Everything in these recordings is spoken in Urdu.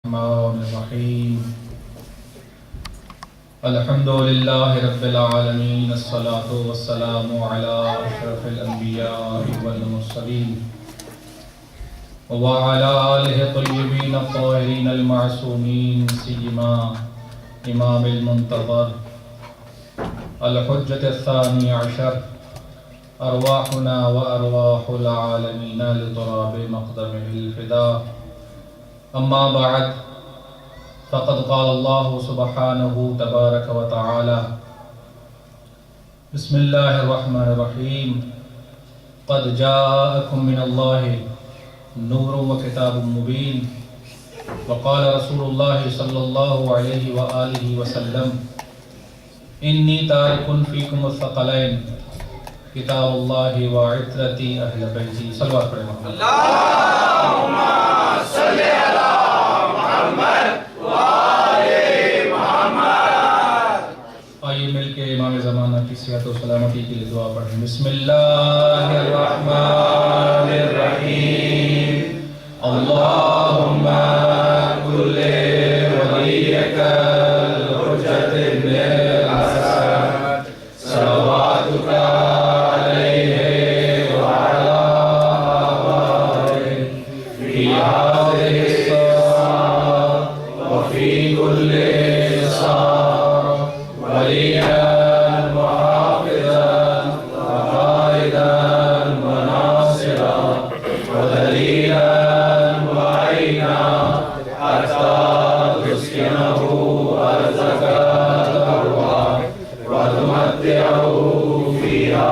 الرحمن الرحیم الحمد للہ رب العالمین الصلاة والسلام علی اشرف الانبیاء والمرسلین وعلی آلہ الطیبین الطاہرین المعصومین سیما امام المنتظر الحجۃ الثانی عشر ارواحنا وارواح العالمین لتراب مقدمہ الفداء اما بعد فقد قال اللہ سبحانہ تبارک و تعالی بسم اللہ الرحمن الرحیم قد جاءکم من اللہ نور و کتاب مبین وقال رسول اللہ صلی اللہ علیہ وآلہ وسلم انی تارک فیکم الثقلین کتاب اللہ وعطرتی اہل بیتی صلوات پڑھیں محمد اللہم صلی علی محمد وآلِ محمد۔ آئیے مل کے امام زمانہ کی صحت و سلامتی کے لیے دعا پڑھیں۔ بسم اللہ الرحمن الرحیم اللہم کل ولیک الحجۃ ابن الحسن صلواتک علیہ وعلی آبائہ فی هذه الساعة وفی کل ساعة ولیا وحافظا وقائدا وناصرا ودلیلا وعینا حتی تسکنہ ارضک ترضیٰ وتمتعہ فیہا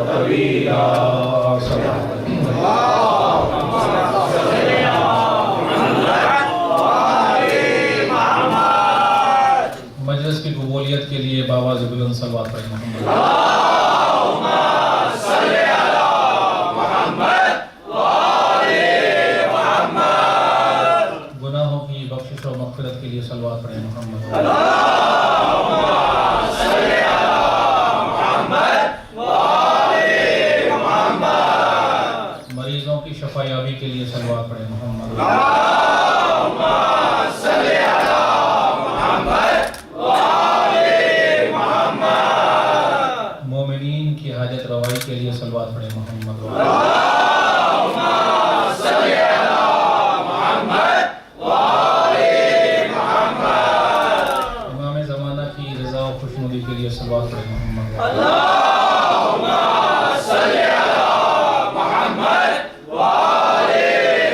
طویلا۔ مجلس کی قبولیت کے لیے بآواز بلند صلوات پڑھیں محمد اللہم صلی علی محمد وآلِ محمد۔ گناہوں کی بخشش و مغفرت کے لیے صلوات پڑھیں محمد اللہم صلی علی محمد وآلِ محمد۔ مریضوں کی شفا یابی کے لیے صلوات پڑھیں محمد اللہم صلی علی محمد وآلِ محمد۔ مومنین کی حاجت روائی کے لیے صلوات پڑھیں محمد اللہم صلی علی محمد وآلِ محمد۔ امام زمانہ کی رضا و خوشنودی کے لیے صلوات پڑھیں محمد اللہم صلی علی محمد وآلِ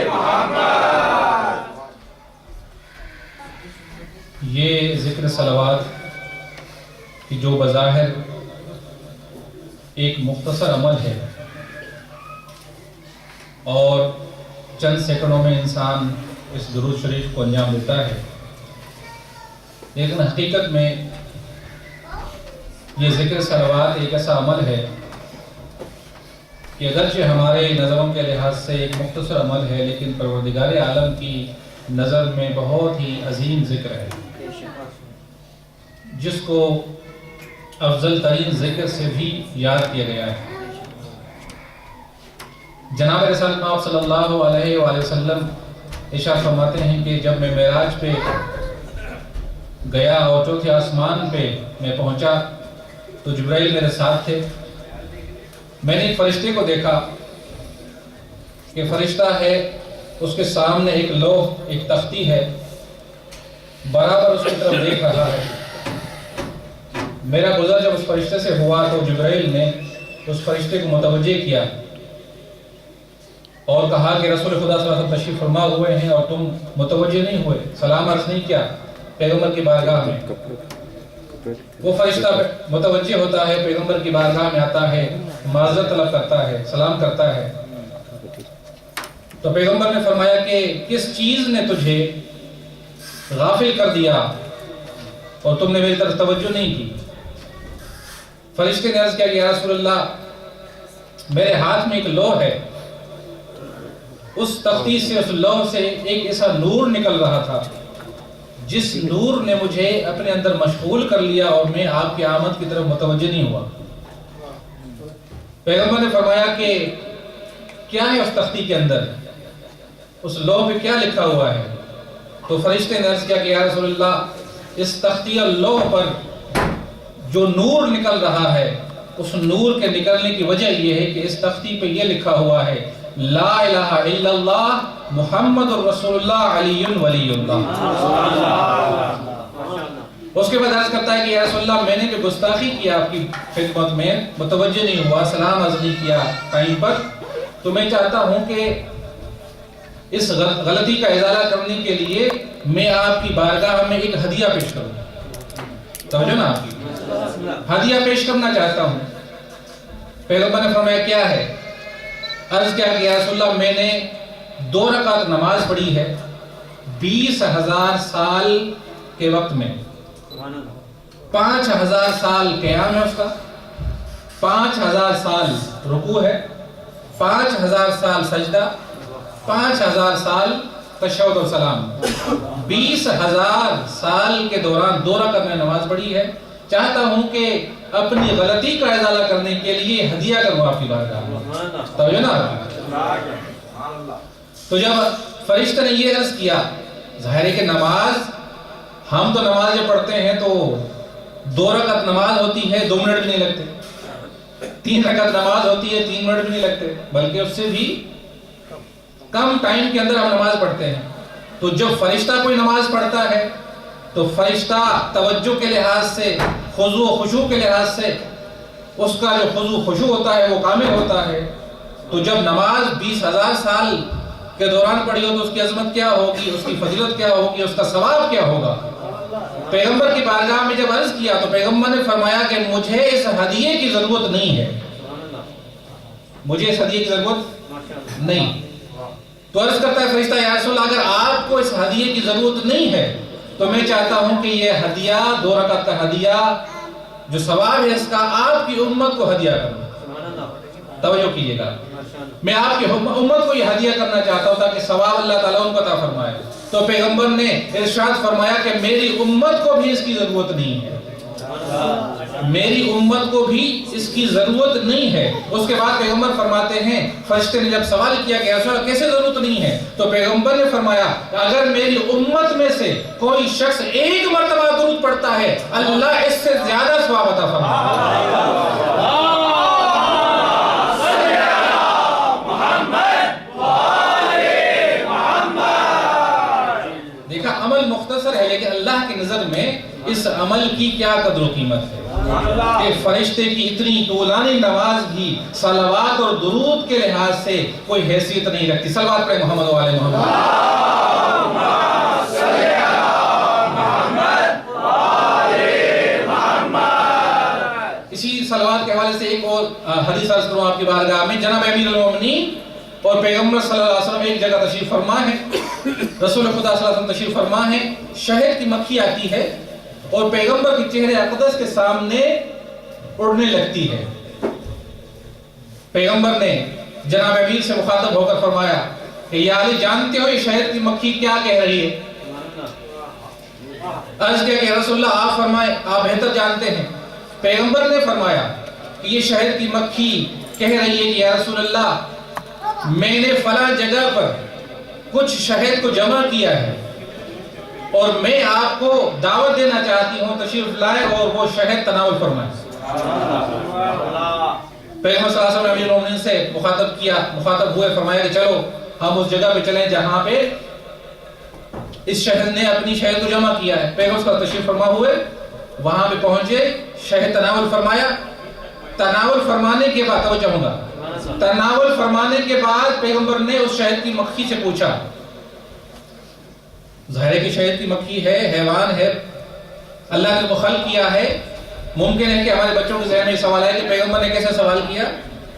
محمد۔ یہ ذکر صلوات کی جو بظاہر ایک مختصر عمل ہے اور چند سیکنڈوں میں انسان اس درود شریف کو انجام دیتا ہے، لیکن حقیقت میں یہ ذکر صلوات ایک ایسا عمل ہے کہ اگرچہ ہمارے نظروں کے لحاظ سے ایک مختصر عمل ہے، لیکن پروردگار عالم کی نظر میں بہت ہی عظیم ذکر ہے، جس کو افضل ترین ذکر سے بھی یاد کیا گیا ہے۔ جناب رسول آپ صلی اللہ علیہ وآلہ وسلم ارشاد فرماتے ہیں کہ جب میں معراج پہ گیا اور چوتھے آسمان پہ میں پہنچا تو جبرائیل میرے ساتھ تھے۔ میں نے ایک فرشتے کو دیکھا کہ فرشتہ ہے، اس کے سامنے ایک لوح، ایک تختی ہے، برابر اس کی طرف دیکھ رہا ہے۔ میرا گزر جب اس فرشتے سے ہوا تو جبرائیل نے اس فرشتے کو متوجہ کیا اور کہا کہ رسول خدا صلی اللہ علیہ وسلم تشریف فرما ہوئے ہیں اور تم متوجہ نہیں ہوئے، سلام عرض نہیں کیا پیغمبر کی بارگاہ میں۔ وہ فرشتہ متوجہ ہوتا ہے، پیغمبر کی بارگاہ میں آتا ہے، معذرت طلب کرتا ہے، سلام کرتا ہے۔ تو پیغمبر نے فرمایا کہ کس چیز نے تجھے غافل کر دیا اور تم نے میری طرف توجہ نہیں کی؟ فرشتے نے عرض کیا کہ یا رسول اللہ میرے ہاتھ میں ایک لوح ہے، اس تختی سے، اس لوح سے ایک ایسا نور نکل رہا تھا جس نور نے مجھے اپنے اندر مشغول کر لیا اور میں آپ کی آمد کی طرف متوجہ نہیں ہوا۔ پیغمبر نے فرمایا کہ کیا ہے اس تختی کے اندر، اس لوح پہ کیا لکھا ہوا ہے؟ تو فرشتے نے عرض کیا کہ یا رسول اللہ اس تختیہ لوح پر جو نور نکل رہا ہے اس نور کے نکلنے کی وجہ یہ ہے کہ اس تختی پہ یہ لکھا ہوا ہے لا الہ الا اللہ محمد الرسول اللہ علی ولی اللہ۔ اس کے بعد عرض کرتا ہے کہ یا رسول اللہ میں نے جو گستاخی کیا آپ کی خدمت میں متوجہ نہیں ہوا، سلام عرض نہیں کیا ٹائم پر، تو میں چاہتا ہوں کہ اس غلطی کا ازالہ کرنے کے لیے میں آپ کی بارگاہ میں ایک ہدیہ پیش کروں۔ توجہ نا آپ کی، ہدیہ پیش کرنا چاہتا ہوں۔ پیغمبر نے فرمایا کیا ہے؟ عرض کیا کہ یا رسول اللہ میں نے 2 رکعت نماز پڑھی ہے 20,000 سال کے وقت میں، 5,000 سال قیام ہے اس کا، 5,000 سال رکوع ہے، 5,000 سال سجدہ، 5,000 سال تشہد و سلام، 20,000 سال کے دوران 2 رکعت میں نماز پڑھی ہے۔ چاہتا ہوں کہ اپنی غلطی کا ازالہ کرنے کے لیے ہدیہ کروں آپ کی بارگاہ میں۔ توجہ نا، تو جب فرشتے نے یہ عرض کیا، ظاہر ہے کہ نماز، ہم تو نماز جب پڑھتے ہیں تو 2 رکعت نماز ہوتی ہے 2 منٹ بھی نہیں لگتے، 3 رکعت نماز ہوتی ہے 3 منٹ بھی نہیں لگتے، بلکہ اس سے بھی کم ٹائم کے اندر ہم نماز پڑھتے ہیں۔ تو جب فرشتہ کوئی نماز پڑھتا ہے تو فرشتہ توجہ کے لحاظ سے، خضوع و خشوع کے لحاظ سے اس کا جو خضوع و خشوع ہوتا ہے وہ کامل ہوتا ہے۔ تو جب نماز 20,000 سال کے دوران پڑھی ہو تو اس کی عظمت کیا ہوگی، اس کی فضیلت کیا ہوگی، اس کا ثواب کیا ہوگا۔ پیغمبر کی بارگاہ میں جب عرض کیا تو پیغمبر نے فرمایا کہ مجھے اس ہدیے کی ضرورت نہیں ہے، مجھے اس ہدیے کی ضرورت نہیں۔ تو عرض کرتا ہے فرشتہ یا رسول اللہ اگر آپ کو اس ہدیے کی ضرورت نہیں ہے تو میں چاہتا ہوں کہ یہ ہدیہ 2 رکعت کا ہدیہ جو ثواب ہے اس کا آپ کی امت کو ہدیہ کروں۔ توجہ کیجئے گا، میں آپ کی امت کو یہ ہدیہ کرنا چاہتا ہوں تاکہ ثواب اللہ تعالیٰ ان کو عطا فرمائے۔ تو پیغمبر نے ارشاد فرمایا کہ میری امت کو بھی اس کی ضرورت نہیں ہے، میری امت کو بھی اس کی ضرورت نہیں ہے۔ اس کے بعد پیغمبر فرماتے ہیں، فرشتے نے جب سوال کیا کہ رسول اللہ کیسے ضرورت نہیں ہے، تو پیغمبر نے فرمایا اگر میری امت میں سے کوئی شخص 1 مرتبہ درود پڑھتا ہے اللہ اس سے زیادہ ثواب عطا فرمائے۔ دیکھا عمل مختصر ہے لیکن اللہ کی نظر میں اس عمل کی کیا قدر و قیمت ہے کہ فرشتے کی اتنی طولانی نماز بھی صلوات اور درود کے لحاظ سے کوئی حیثیت نہیں رکھتی۔ صلوات پڑھیں محمد و آل محمد۔ اسی صلوات کے حوالے سے ایک اور حدیث عرض کروں آپ کی بارگاہ میں۔ جناب امیر المومنین اور پیغمبر صلی اللہ علیہ وسلم ایک جگہ تشریف فرما ہے، رسول خدا صلی اللہ علیہ وسلم تشریف فرما ہے، شہد کی مکھی آتی ہے اور پیغمبر کی چہرے اقدس کے سامنے اڑنے لگتی ہے۔ پیغمبر نے جناب امیر سے مخاطب ہو کر فرمایا کہ یا علی جانتے ہو یہ شہد کی مکھی کیا کہہ رہی ہے؟ عرض کیا کہ رسول اللہ آپ فرمائیں، آپ بہتر جانتے ہیں۔ پیغمبر نے فرمایا کہ یہ شہد کی مکھی کہہ رہی ہے کہ یا رسول اللہ میں نے فلاں جگہ پر کچھ شہد کو جمع کیا ہے اور میں آپ کو دعوت دینا چاہتی ہوں تشریف لائے اور وہ شہد تناول فرمائیں۔ پیغمبر صلی اللہ علیہ وسلم امیر المومنین سے مخاطب ہوئے، فرمایا کہ چلو ہم اس جگہ پہ چلیں جہاں پہ اس شہد نے اپنی شہد کو جمع کیا ہے۔ پیغمبر صلی اللہ علیہ وسلم تشریف فرما ہوئے، وہاں پہ پہنچے، شہد تناول فرمایا۔ تناول فرمانے کے بعد توجہ ہوگا، تناول فرمانے کے بعد پیغمبر نے اس شہد کی مکھی سے پوچھا، ظاہر ہے کہ شہد کی مکھی ہے، حیوان ہے، اللہ نے وہ خلق کیا ہے، ممکن ہے کہ ہمارے بچوں کے ذہن میں سوال ہے کہ پیغمبر نے کیسے سوال کیا،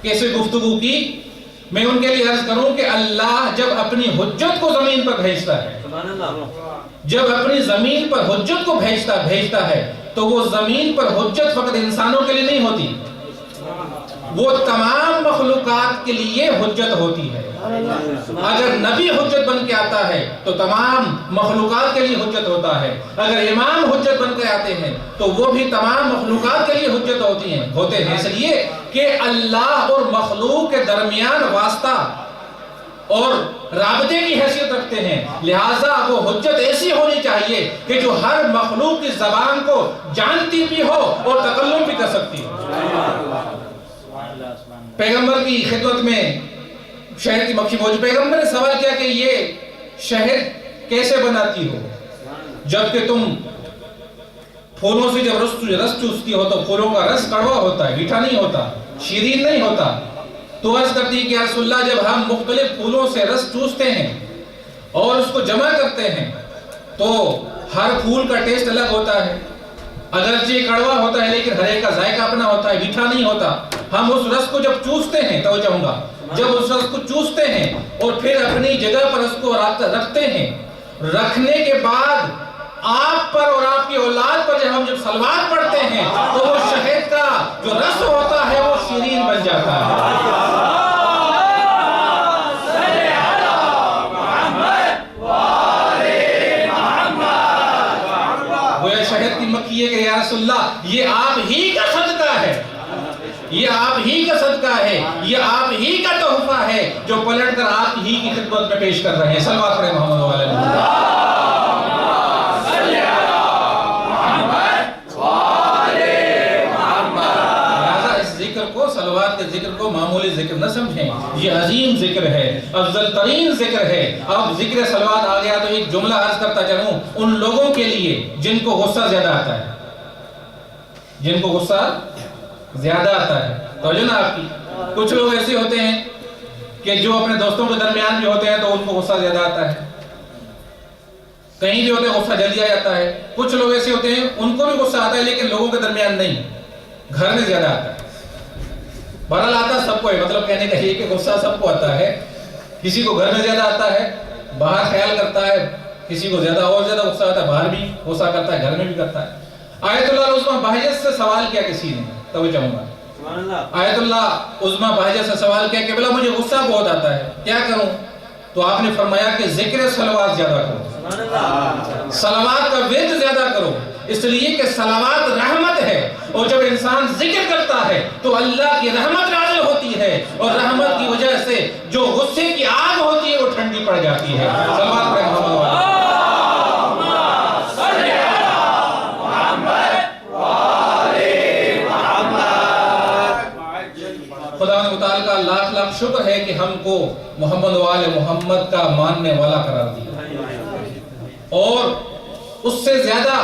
کیسے گفتگو کی۔ میں ان کے لیے عرض کروں کہ اللہ جب اپنی حجت کو زمین پر بھیجتا ہے، جب اپنی زمین پر حجت کو بھیجتا ہے تو وہ زمین پر حجت فقط انسانوں کے لیے نہیں ہوتی، وہ تمام مخلوقات کے لیے حجت ہوتی ہے۔ اگر نبی حجت بن کے آتا ہے تو تمام مخلوقات کے لیے حجت ہوتا ہے، اگر امام حجت بن کے آتے ہیں تو وہ بھی تمام مخلوقات کے لیے حجت ہوتے ہیں، اس لیے کہ اللہ اور مخلوق کے درمیان واسطہ اور رابطے کی حیثیت رکھتے ہیں، لہٰذا وہ حجت ایسی ہونی چاہیے کہ جو ہر مخلوق کی زبان کو جانتی بھی ہو اور تکلم بھی کر سکتی ہو۔ پیغمبر کی خدمت میں شہد کی مکھی موجود، پیغمبر نے سوال کیا کہ یہ شہد کیسے بناتی ہو، جبکہ تم پھولوں سے جب رس چوستی ہو تو پھولوں کا رس کڑوا ہوتا ہے، میٹھا نہیں ہوتا، شیرین نہیں ہوتا۔ تو عرض کرتی کہ یا رسول اللہ جب ہم مختلف پھولوں سے رس چوستے ہیں اور اس کو جمع کرتے ہیں تو ہر پھول کا ٹیسٹ الگ ہوتا ہے، اگرچہ کڑوا ہوتا ہے لیکن ہر ایک کا ذائقہ اپنا ہوتا ہے، میٹھا نہیں ہوتا۔ ہم اس رس کو جب چوستے ہیں، توجہ ہوں گا، جب اس رس کو چوستے ہیں اور پھر اپنی جگہ پر اس کو رکھتے ہیں، رکھنے کے بعد آپ پر اور آپ کی اولاد پر جب ہم صلوات پڑھتے ہیں تو وہ شہد کا جو رس ہوتا ہے وہ شیرین بن جاتا ہے۔ شہد کی مکھی ہے کہ یا رسول اللہ یہ آپ ہی کا صدقہ ہے، یہ آپ ہی کا صدقہ ہے، یہ آپ ہی کا تحفہ ہے جو پلٹ کر آپ ہی کی خدمت میں پیش کر رہے ہیں۔ صلوات پڑھیں محمد و علیہ وسلم۔ صلوات کے ذکر کو معمولی ذکر نہ سمجھیں، یہ عظیم ذکر ہے، افضل ترین ذکر ہے۔ اب ذکر صلوات آ گیا تو ایک جملہ عرض کرتا چلوں ان لوگوں کے لیے جن کو غصہ زیادہ آتا ہے، جن کو غصہ زیادہ آتا ہے۔ توجہ نا آپ کی، کچھ لوگ ایسے ہوتے ہیں کہ جو اپنے دوستوں کے درمیان بھی ہوتے ہیں تو ان کو غصہ زیادہ آتا ہے، کہیں بھی ہوتے ہیں غصہ جلدی آ جاتا ہے۔ کچھ لوگ ایسے ہوتے ہیں ان کو بھی غصہ آتا ہے لیکن لوگوں کے درمیان نہیں، گھر میں زیادہ آتا ہے۔ بہرحال آتا سب کو ہے، مطلب کہنے کا یہ کہ غصہ سب کو آتا ہے، کسی کو گھر میں زیادہ آتا ہے، باہر خیال کرتا ہے، کسی کو زیادہ اور زیادہ غصہ آتا ہے، باہر بھی غصہ کرتا ہے، گھر میں بھی کرتا ہے۔ آیت اللہ عظمہ بہجت سے سوال کیا کسی نے، توجہ ہوں گا، آیت اللہ عظمہ بہجت سے سوال کیا کہ بلا مجھے غصہ بہت آتا ہے، کیا کروں؟ تو آپ نے فرمایا کہ ذکر صلوات زیادہ کرو، صلوات کا ورد زیادہ کرو، اس لیے کہ صلوات رحمت ہے، اور جب انسان ذکر کرتا ہے تو اللہ کی رحمت نازل ہوتی ہے، اور رحمت کی وجہ سے جو غصے کی آگ ہوتی ہے وہ ٹھنڈی پڑ جاتی ہے۔ صلوات پڑھیں محمد و علیہ۔ خدا متعال کا لاکھ لاکھ شکر ہے کہ ہم کو محمد و آل محمد کا ماننے والا قرار دیا، اور اس سے زیادہ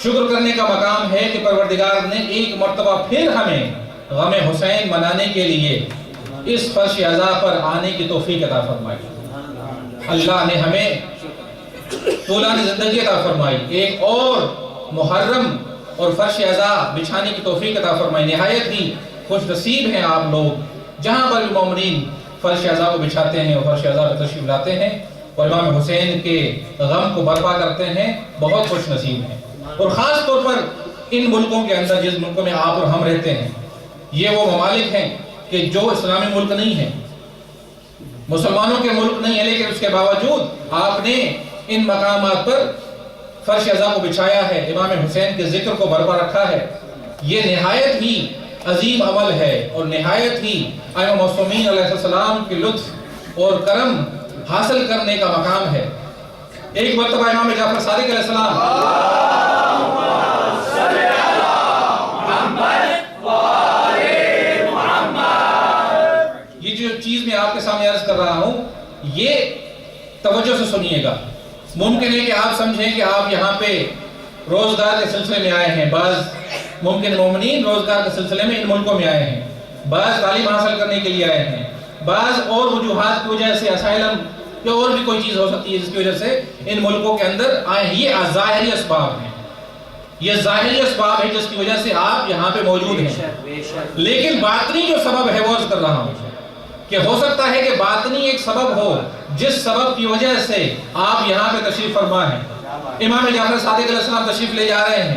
شکر کرنے کا مقام ہے کہ پروردگار نے ایک مرتبہ پھر ہمیں غم حسین منانے کے لیے اس فرش عزا پر آنے کی توفیق عطا فرمائی۔ اللہ نے ہمیں طولانی زندگی عطا فرمائی، ایک اور محرم اور فرش عزا بچھانے کی توفیق عطا فرمائی۔ نہایت ہی خوش نصیب ہیں آپ لوگ جہاں پر بھی مومنین فرش عزا کو بچھاتے ہیں اور فرش عزا پر تشریف لاتے ہیں اور امام حسین کے غم کو برپا کرتے ہیں، بہت خوش نصیب ہیں۔ اور خاص طور پر ان ملکوں کے اندر جس ملکوں میں آپ اور ہم رہتے ہیں، یہ وہ ممالک ہیں کہ جو اسلامی ملک نہیں ہیں، مسلمانوں کے ملک نہیں ہیں، لیکن اس کے باوجود آپ نے ان مقامات پر فرش عزا کو بچھایا ہے، امام حسین کے ذکر کو برپا رکھا ہے۔ یہ نہایت ہی عظیم عمل ہے اور نہایت ہی ائمہ معصومین علیہ السلام کے لطف اور کرم حاصل کرنے کا مقام ہے۔ ایک مرتبہ امام جعفر صادق علیہ السلام چیز میں آپ کے سامنے عرض کر رہا ہوں، یہ توجہ سے سنیے گا۔ ممکن ہے کہ آپ سمجھیں کہ آپ یہاں پہ روزگار کے سلسلے میں آئے ہیں، بعض ممکن مومنین روزگار کے سلسلے میں ان ملکوں میں آئے ہیں، بعض تعلیم حاصل کرنے کے لیے آئے ہیں، بعض اور وجوہات کی وجہ سے اسائلم یا اور بھی کوئی چیز ہو سکتی ہے جس کی وجہ سے ان ملکوں کے اندر آئے ہیں۔ یہ ظاہری اسباب ہیں، یہ ظاہری اسباب ہے جس کی وجہ سے آپ یہاں پہ موجود ہیں، لیکن باطنی جو سبب ہے وہ عرض کر رہا ہوں کہ ہو سکتا ہے کہ باطنی ایک سبب ہو جس سبب کی وجہ سے آپ یہاں پہ تشریف فرما ہیں۔ امام جعفر صادق علیہ السلام تشریف لے جا رہے ہیں،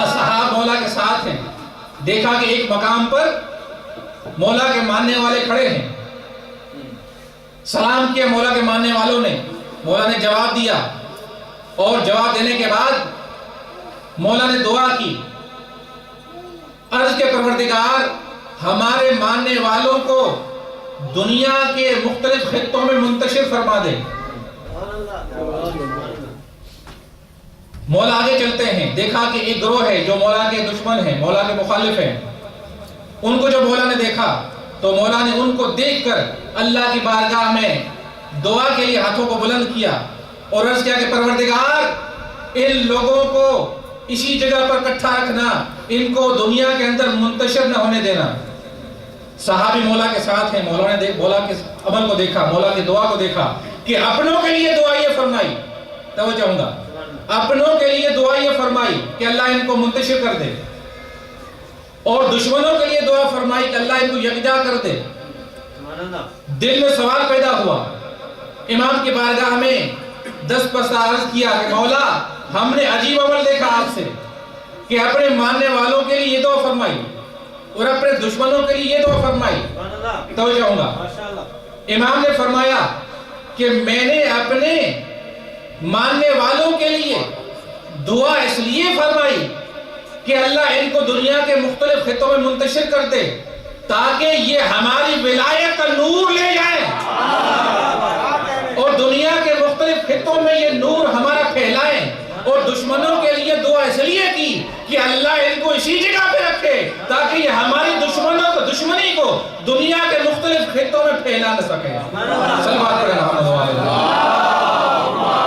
اصحاب مولا کے ساتھ ہیں۔ دیکھا کہ ایک مقام پر مولا کے ماننے والے کھڑے ہیں، سلام کیا مولا کے ماننے والوں نے، مولا نے جواب دیا، اور جواب دینے کے بعد مولا نے دعا کی، عرض کے پروردگار ہمارے ماننے والوں کو دنیا کے مختلف خطوں میں منتشر فرما دے۔ مولا آگے چلتے ہیں، دیکھا کہ ایک گروہ ہے جو مولا کے دشمن ہیں، مولا کے مخالف ہیں۔ ان کو جب مولا نے دیکھا تو مولا نے ان کو دیکھ کر اللہ کی بارگاہ میں دعا کے لیے ہاتھوں کو بلند کیا اور عرض کیا کہ پروردگار ان لوگوں کو اسی جگہ پر اکٹھا رکھنا، ان کو دنیا کے اندر منتشر نہ ہونے دینا۔ صحابی مولا کے ساتھ ہیں، مولا نے مولا کے عمل کو دیکھا، مولا کی دعا کو دیکھا کہ اپنوں کے لیے دعا یہ فرمائی، توجہ ہوں گا، اپنوں کے لیے دعا یہ فرمائی کہ اللہ ان کو منتشر کر دے، اور دشمنوں کے لیے دعا فرمائی کہ اللہ ان کو یکجا کر دے۔ دل میں سوال پیدا ہوا، امام کی بارگاہ میں دست پستہ عرض کیا کہ مولا ہم نے عجیب عمل دیکھا آپ سے کہ اپنے ماننے والوں کے لیے یہ دعا فرمائی اور اپنے دشمنوں کے لیے یہ دعا فرمائی، توجہ ہوں گا۔ امام نے فرمایا کہ میں نے اپنے ماننے والوں کے لیے دعا اس لیے فرمائی کہ اللہ ان کو دنیا کے مختلف خطوں میں منتشر کر دے تاکہ یہ ہماری ولایت کا نور لے جائیں اور دنیا کے مختلف خطوں میں یہ نور ہمارا پھیلائیں، اور دشمنوں کے لیے دعا اس لیے کی کہ اللہ ان کو اسی جگہ پہ رکھے تاکہ یہ ہماری دشمنی کو دنیا کے مختلف خطوں میں پھیلا نہ سکے۔ صلوات پڑھیں محمد و آلہ محمد۔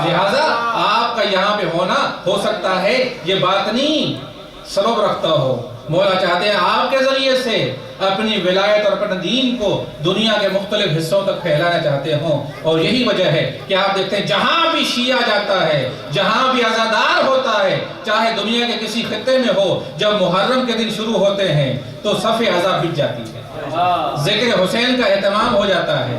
لہذا آپ کا یہاں پہ ہونا ہو سکتا ہے یہ باطنی سبب رکھتا ہو، مولا چاہتے ہیں آپ کے ذریعے سے اپنی ولایت اور اپنے دین کو دنیا کے مختلف حصوں تک پھیلانا چاہتے ہوں، اور یہی وجہ ہے کہ آپ دیکھتے ہیں جہاں بھی شیعہ جاتا ہے، جہاں بھی عزادار ہوتا ہے، چاہے دنیا کے کسی خطے میں ہو، جب محرم کے دن شروع ہوتے ہیں تو صف عزا بچ جاتی ہے، ذکر حسین کا اہتمام ہو جاتا ہے،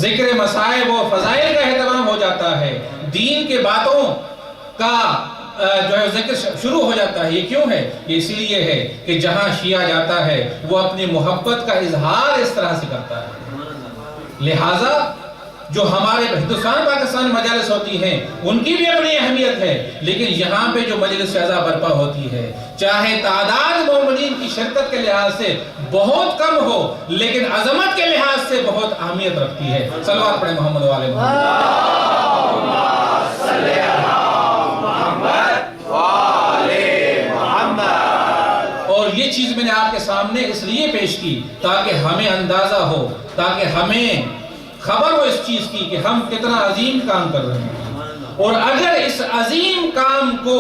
ذکر مصائب و فضائل کا اہتمام ہو جاتا ہے، دین کے باتوں کا جو ہے ذکر شروع ہو جاتا ہے۔ یہ کیوں ہے؟ یہ اس لیے ہے کہ جہاں شیعہ جاتا ہے وہ اپنی محبت کا اظہار اس طرح سے کرتا ہے۔ لہٰذا جو ہمارے ہندوستان پاکستان مجالس ہوتی ہیں ان کی بھی اپنی اہمیت ہے، لیکن یہاں پہ جو مجلس عزا برپا ہوتی ہے چاہے تعداد مومنین کی شرکت کے لحاظ سے بہت کم ہو لیکن عظمت کے لحاظ سے بہت اہمیت رکھتی ہے۔ صلوات پڑھیں محمد و آلہ محمد۔ اور یہ چیز میں نے آپ کے سامنے اس لیے پیش کی تاکہ ہمیں اندازہ ہو، تاکہ ہمیں خبر ہو اس چیز کی کہ ہم کتنا عظیم کام کر رہے ہیں، اور اگر اس عظیم کام کو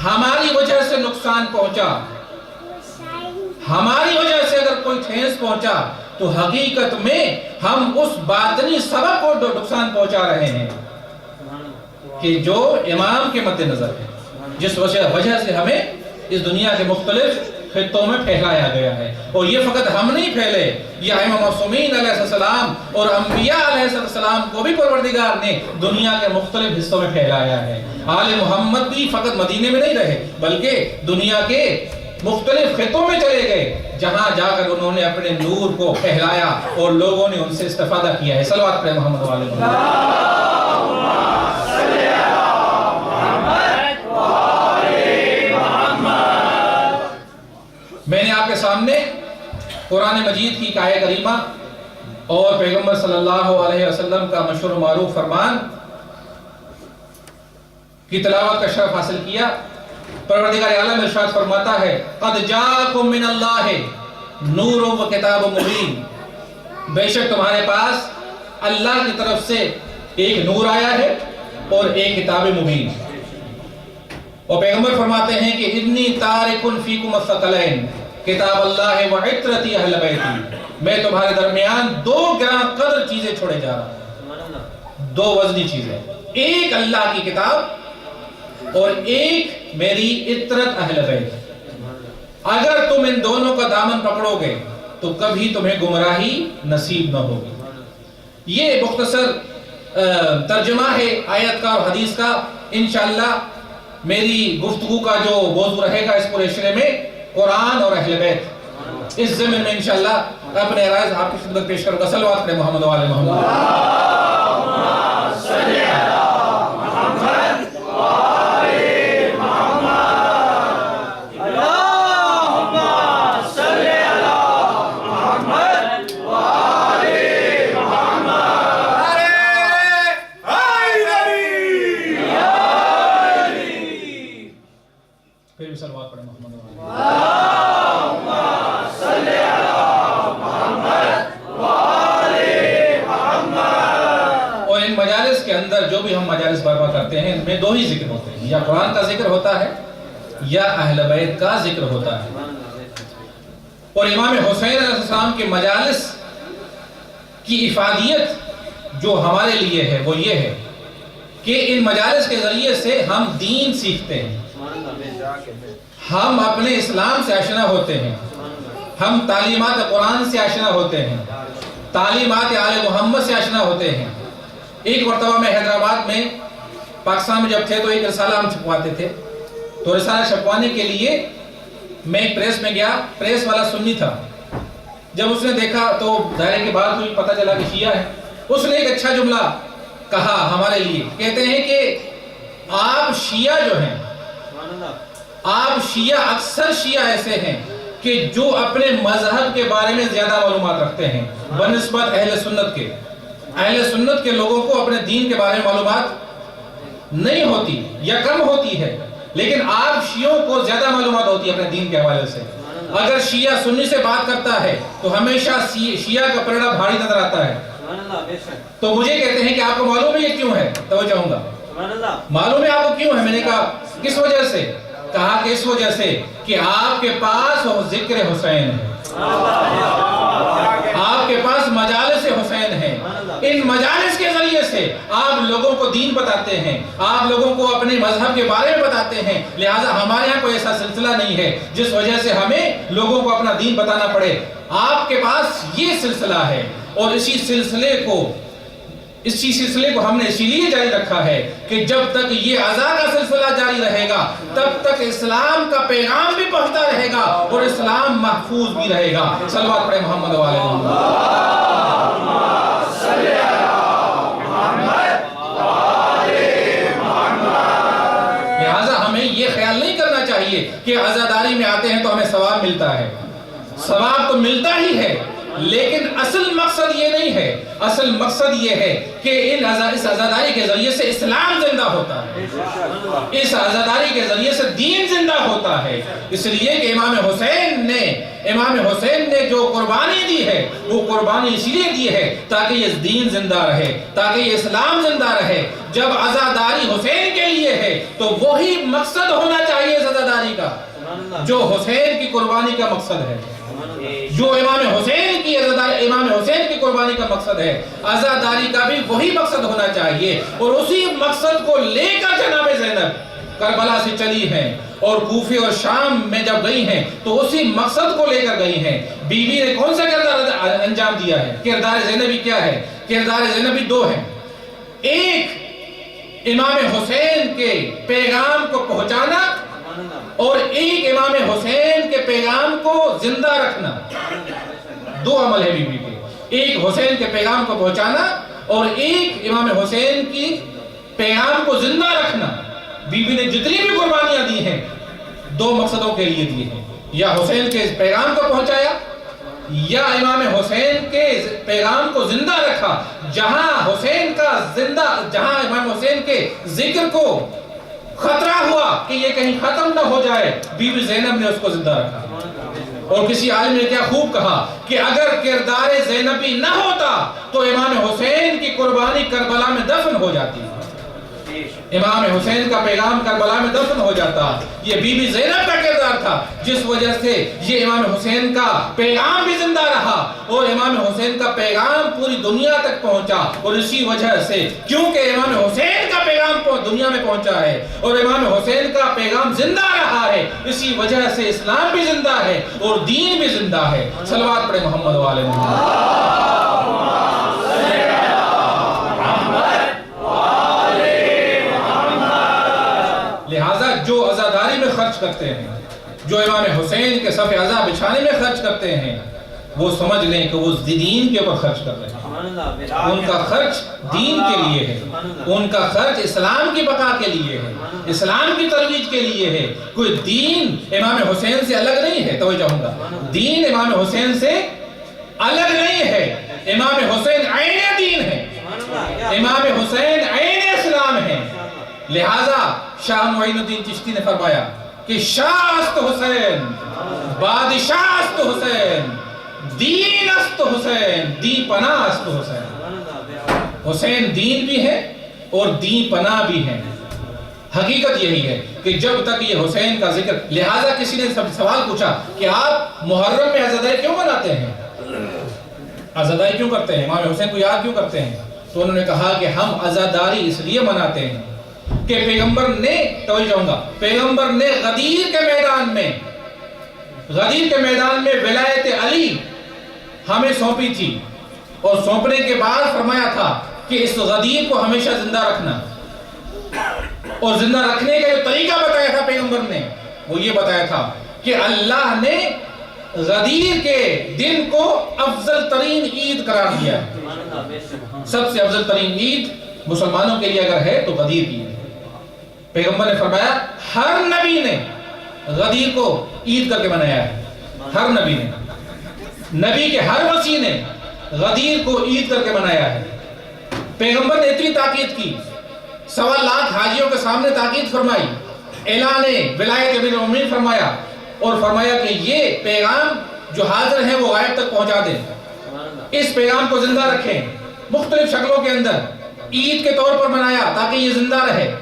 ہماری وجہ سے نقصان پہنچا، ہماری وجہ سے اگر کوئی ٹھیس پہنچا تو حقیقت میں ہم اس باطنی سبب کو نقصان پہنچا رہے ہیں کہ جو امام کے مد نظر ہے، جس وجہ سے ہمیں اس دنیا کے مختلف خطوں میں پھیلایا گیا ہے۔ اور یہ فقط ہم نہیں پھیلے، یہ ائمہ معصومین علیہ السلام اور انبیاء علیہ السلام کو بھی پروردگار نے دنیا کے مختلف حصوں میں پھیلایا ہے۔ آل محمد بھی فقط مدینے میں نہیں رہے بلکہ دنیا کے مختلف خطوں میں چلے گئے، جہاں جا کر انہوں نے اپنے نور کو پھیلایا اور لوگوں نے ان سے استفادہ کیا ہے۔ صلوات پڑھیں محمد و آلہ محمد۔ میں نے آپ کے سامنے قرآن مجید کی آیہ کریمہ اور پیغمبر صلی اللہ علیہ وسلم کا مشہور و معروف فرمان کی تلاوت کا شرف حاصل کیا۔ پروردگار عالم ارشاد فرماتا ہے قد جاءکم من اللہ نور و کتاب مبین، بے شک تمہارے پاس اللہ کی طرف سے ایک نور آیا ہے اور ایک کتاب مبین۔ اور پیغمبر فرماتے ہیں کہ انی تارک فیکم الثقلین کتاب اللہ و عطرتی اہل بیتی، میں تمہارے درمیان دو گراں قدر چیزیں چھوڑے جا رہا ہوں، دو وزنی چیزیں، ایک اللہ کی کتاب اور ایک میری عطرت اہل بیت۔ اگر تم ان دونوں کا دامن پکڑو گے تو کبھی تمہیں گمراہی نصیب نہ ہوگی۔ یہ مختصر ترجمہ ہے آیت کا اور حدیث کا۔ انشاءاللہ میری گفتگو کا جو موضوع رہے گا اس پورے سلسلے میں قرآن اور اہل بیت، اس ضمن میں انشاءاللہ اپنے رائز آپ کی خدمت پیش کروں گا۔ صلوات پڑھیں محمد و آلہ محمد۔ پھر بھی صلوات پڑھیں محمد وآلہ محمد۔ اور ان مجالس کے اندر جو بھی ہم مجالس برپا کرتے ہیں ان میں دو ہی ذکر ہوتے ہیں، یا قرآن کا ذکر ہوتا ہے یا اہل بیت کا ذکر ہوتا ہے۔ اور امام حسین علیہ السلام کے مجالس کی افادیت جو ہمارے لیے ہے وہ یہ ہے کہ ان مجالس کے ذریعے سے ہم دین سیکھتے ہیں، ہم اپنے اسلام سے آشنا ہوتے ہیں، ہم تعلیمات قرآن سے آشنا ہوتے ہیں، تعلیمات آل محمد سے آشنا ہوتے ہیں۔ ایک مرتبہ میں حیدرآباد میں پاکستان میں جب تھے تو ایک رسالہ ہم چھپواتے تھے، تو رسالہ چھپوانے کے لیے میں ایک پریس میں گیا، پریس والا سنی تھا۔ جب اس نے دیکھا تو دائرے کے بعد مجھے پتہ چلا کہ شیعہ ہے۔ اس نے ایک اچھا جملہ کہا ہمارے لیے، کہتے ہیں کہ آپ شیعہ جو ہیں، آپ شیعہ اکثر شیعہ ایسے ہیں کہ جو اپنے مذہب کے بارے میں زیادہ معلومات رکھتے ہیں بنسبت اہل سنت کے۔ اہل سنت کے لوگوں کو اپنے دین کے بارے میں معلومات نہیں ہوتی یا کم ہوتی ہے، لیکن آپ شیعوں کو زیادہ معلومات ہوتی ہے اپنے دین کے حوالے سے۔ اگر شیعہ سنی سے بات کرتا ہے تو ہمیشہ شیعہ کا پلڑا بھاری نظر آتا ہے۔ تو مجھے کہتے ہیں کہ آپ کو معلوم ہے یہ کیوں ہے؟ توجہ ہوں گا، معلوم ہے آپ کو کیوں ہے؟ میں نے کہا کس وجہ سے؟ کہا کہ اس وجہ سے کہ آپ کے پاس ذکر حسین ہے، آپ کے پاس مجالس حسین ہیں۔ ان مجالس کے ذریعے سے آپ لوگوں کو دین بتاتے ہیں، آپ لوگوں کو اپنے مذہب کے بارے میں بتاتے ہیں، لہٰذا ہمارے یہاں کوئی ایسا سلسلہ نہیں ہے جس وجہ سے ہمیں لوگوں کو اپنا دین بتانا پڑے۔ آپ کے پاس یہ سلسلہ ہے، اور اسی سلسلے کو ہم نے اسی لیے جاری رکھا ہے کہ جب تک یہ عزا کا سلسلہ جاری رہے گا تب تک اسلام کا پیغام بھی پہنچتا رہے گا اور اسلام محفوظ بھی رہے گا۔ صلوات پڑھیں محمد وآلہ محمد۔ لہٰذا ہمیں یہ خیال نہیں کرنا چاہیے کہ عزاداری میں آتے ہیں تو ہمیں ثواب ملتا ہے۔ ثواب تو ملتا ہی ہے، لیکن اصل مقصد یہ نہیں ہے۔ اصل مقصد یہ ہے کہ اس عزاداری کے ذریعے سے اسلام زندہ ہوتا ہے، اس عزاداری کے ذریعے سے دین زندہ ہوتا ہے۔ اس لیے کہ امام حسین نے جو قربانی دی ہے وہ قربانی اس لیے دی ہے تاکہ یہ دین زندہ رہے، تاکہ یہ اسلام زندہ رہے۔ جب عزاداری حسین کے لیے ہے تو وہی مقصد ہونا چاہیے اس عزاداری کا جو حسین کی قربانی کا مقصد ہے، جو امام حسین کی قربانی کا مقصد ہے۔ عزاداری کا بھی وہی مقصد ہونا چاہیے، اور اسی مقصد کو لے کر جناب زینب کربلا سے چلی ہیں اور کوفے اور شام میں جب گئی ہیں تو اسی مقصد کو لے کر گئی ہیں۔ بیوی نے کون سا کردار انجام دیا ہے؟ کردار زینبی کیا ہے؟ کردار زینبی دو ہیں، ایک امام حسین کے پیغام کو پہنچانا اور ایک امام حسین کے پیغام کو زندہ رکھنا۔ دو عمل ہے بیوی کے، ایک حسین کے پیغام کو پہنچانا اور ایک امام حسین کی پیغام کو زندہ رکھنا۔ بیوی نے جتنی بھی قربانیاں دی ہیں دو مقصدوں کے لیے دی ہیں، یا حسین کے پیغام کو پہنچایا یا امام حسین کے پیغام کو زندہ رکھا۔ جہاں امام حسین کے ذکر کو خطرہ ہوا کہ یہ کہیں ختم نہ ہو جائے، بی بی زینب نے اس کو زندہ رکھا۔ اور کسی عالم نے کیا خوب کہا کہ اگر کردار زینبی نہ ہوتا تو امام حسین کی قربانی کربلا میں دفن ہو جاتی، امام حسین کا پیغام کربلا میں دفن ہو جاتا۔ یہ بی بی زینب کا کردار تھا جس وجہ سے یہ امام حسین کا پیغام بھی زندہ رہا اور امام حسین کا پیغام پوری دنیا تک پہنچا۔ اور اسی وجہ سے کیونکہ امام حسین کا پیغام دنیا میں پہنچا ہے اور امام حسین کا پیغام زندہ رہا ہے، اسی وجہ سے اسلام بھی زندہ ہے اور دین بھی زندہ ہے۔ صلوات پڑھیں محمد وآلہ محمد۔ لہٰذا جو عزاداری میں خرچ کرتے ہیں، جو امام حسین کے صف عزا بچھانے میں خرچ کرتے ہیں، وہ سمجھ لیں کہ وہ دین کے اوپر خرچ کر رہے ہیں۔ ان کا خرچ دین کے لیے ہے، ان کا خرچ اسلام کی بقا کے لیے ہے، اسلام کی ترویج کے لیے ہے۔ کوئی دین امام حسین سے الگ نہیں ہے، توجہ ہوں گا، دین امام حسین سے الگ نہیں ہے۔ امام حسین عین دین ہے، امام حسین عین اسلام ہے۔ لہٰذا شاہ معین الدین چشتی نے فرمایا کہ شاہ است حسین، بادشاہ است حسین، دین است حسین، دی پناہ است حسین۔ حسین دین بھی ہے اور دی پناہ بھی ہے۔ حقیقت یہی ہے کہ جب تک یہ حسین کا ذکر، لہٰذا کسی نے سوال پوچھا کہ آپ محرم میں عزاداری کیوں مناتے ہیں، عزاداری کیوں کرتے ہیں، امام حسین کو یاد کیوں کرتے ہیں؟ تو انہوں نے کہا کہ ہم عزاداری اس لیے مناتے ہیں کہ پیغمبر نے، توجہ ہوں گا، پیغمبر نے غدیر کے میدان میں ولایت علی ہمیں سونپی تھی، اور سونپنے کے بعد فرمایا تھا کہ اس غدیر کو ہمیشہ زندہ رکھنا، اور زندہ رکھنے کا جو طریقہ بتایا تھا پیغمبر نے، وہ یہ بتایا تھا کہ اللہ نے غدیر کے دن کو افضل ترین عید قرار دیا ہے۔ سب سے افضل ترین عید مسلمانوں کے لیے اگر ہے تو غدیر کی ہے۔ پیغمبر نے فرمایا ہر نبی نے غدیر کو عید کر کے منایا ہے، ہر نبی نے، نبی کے ہر وصی نے غدیر کو عید کر کے منایا ہے۔ پیغمبر نے اتنی تاکید کی، 1.25 لاکھ حاجیوں کے سامنے تاکید فرمائی، اعلان ولایت امیر المومنین فرمایا، اور فرمایا کہ یہ پیغام جو حاضر ہیں وہ غائب تک پہنچا دیں، اس پیغام کو زندہ رکھیں، مختلف شکلوں کے اندر عید کے طور پر منایا تاکہ یہ زندہ رہے۔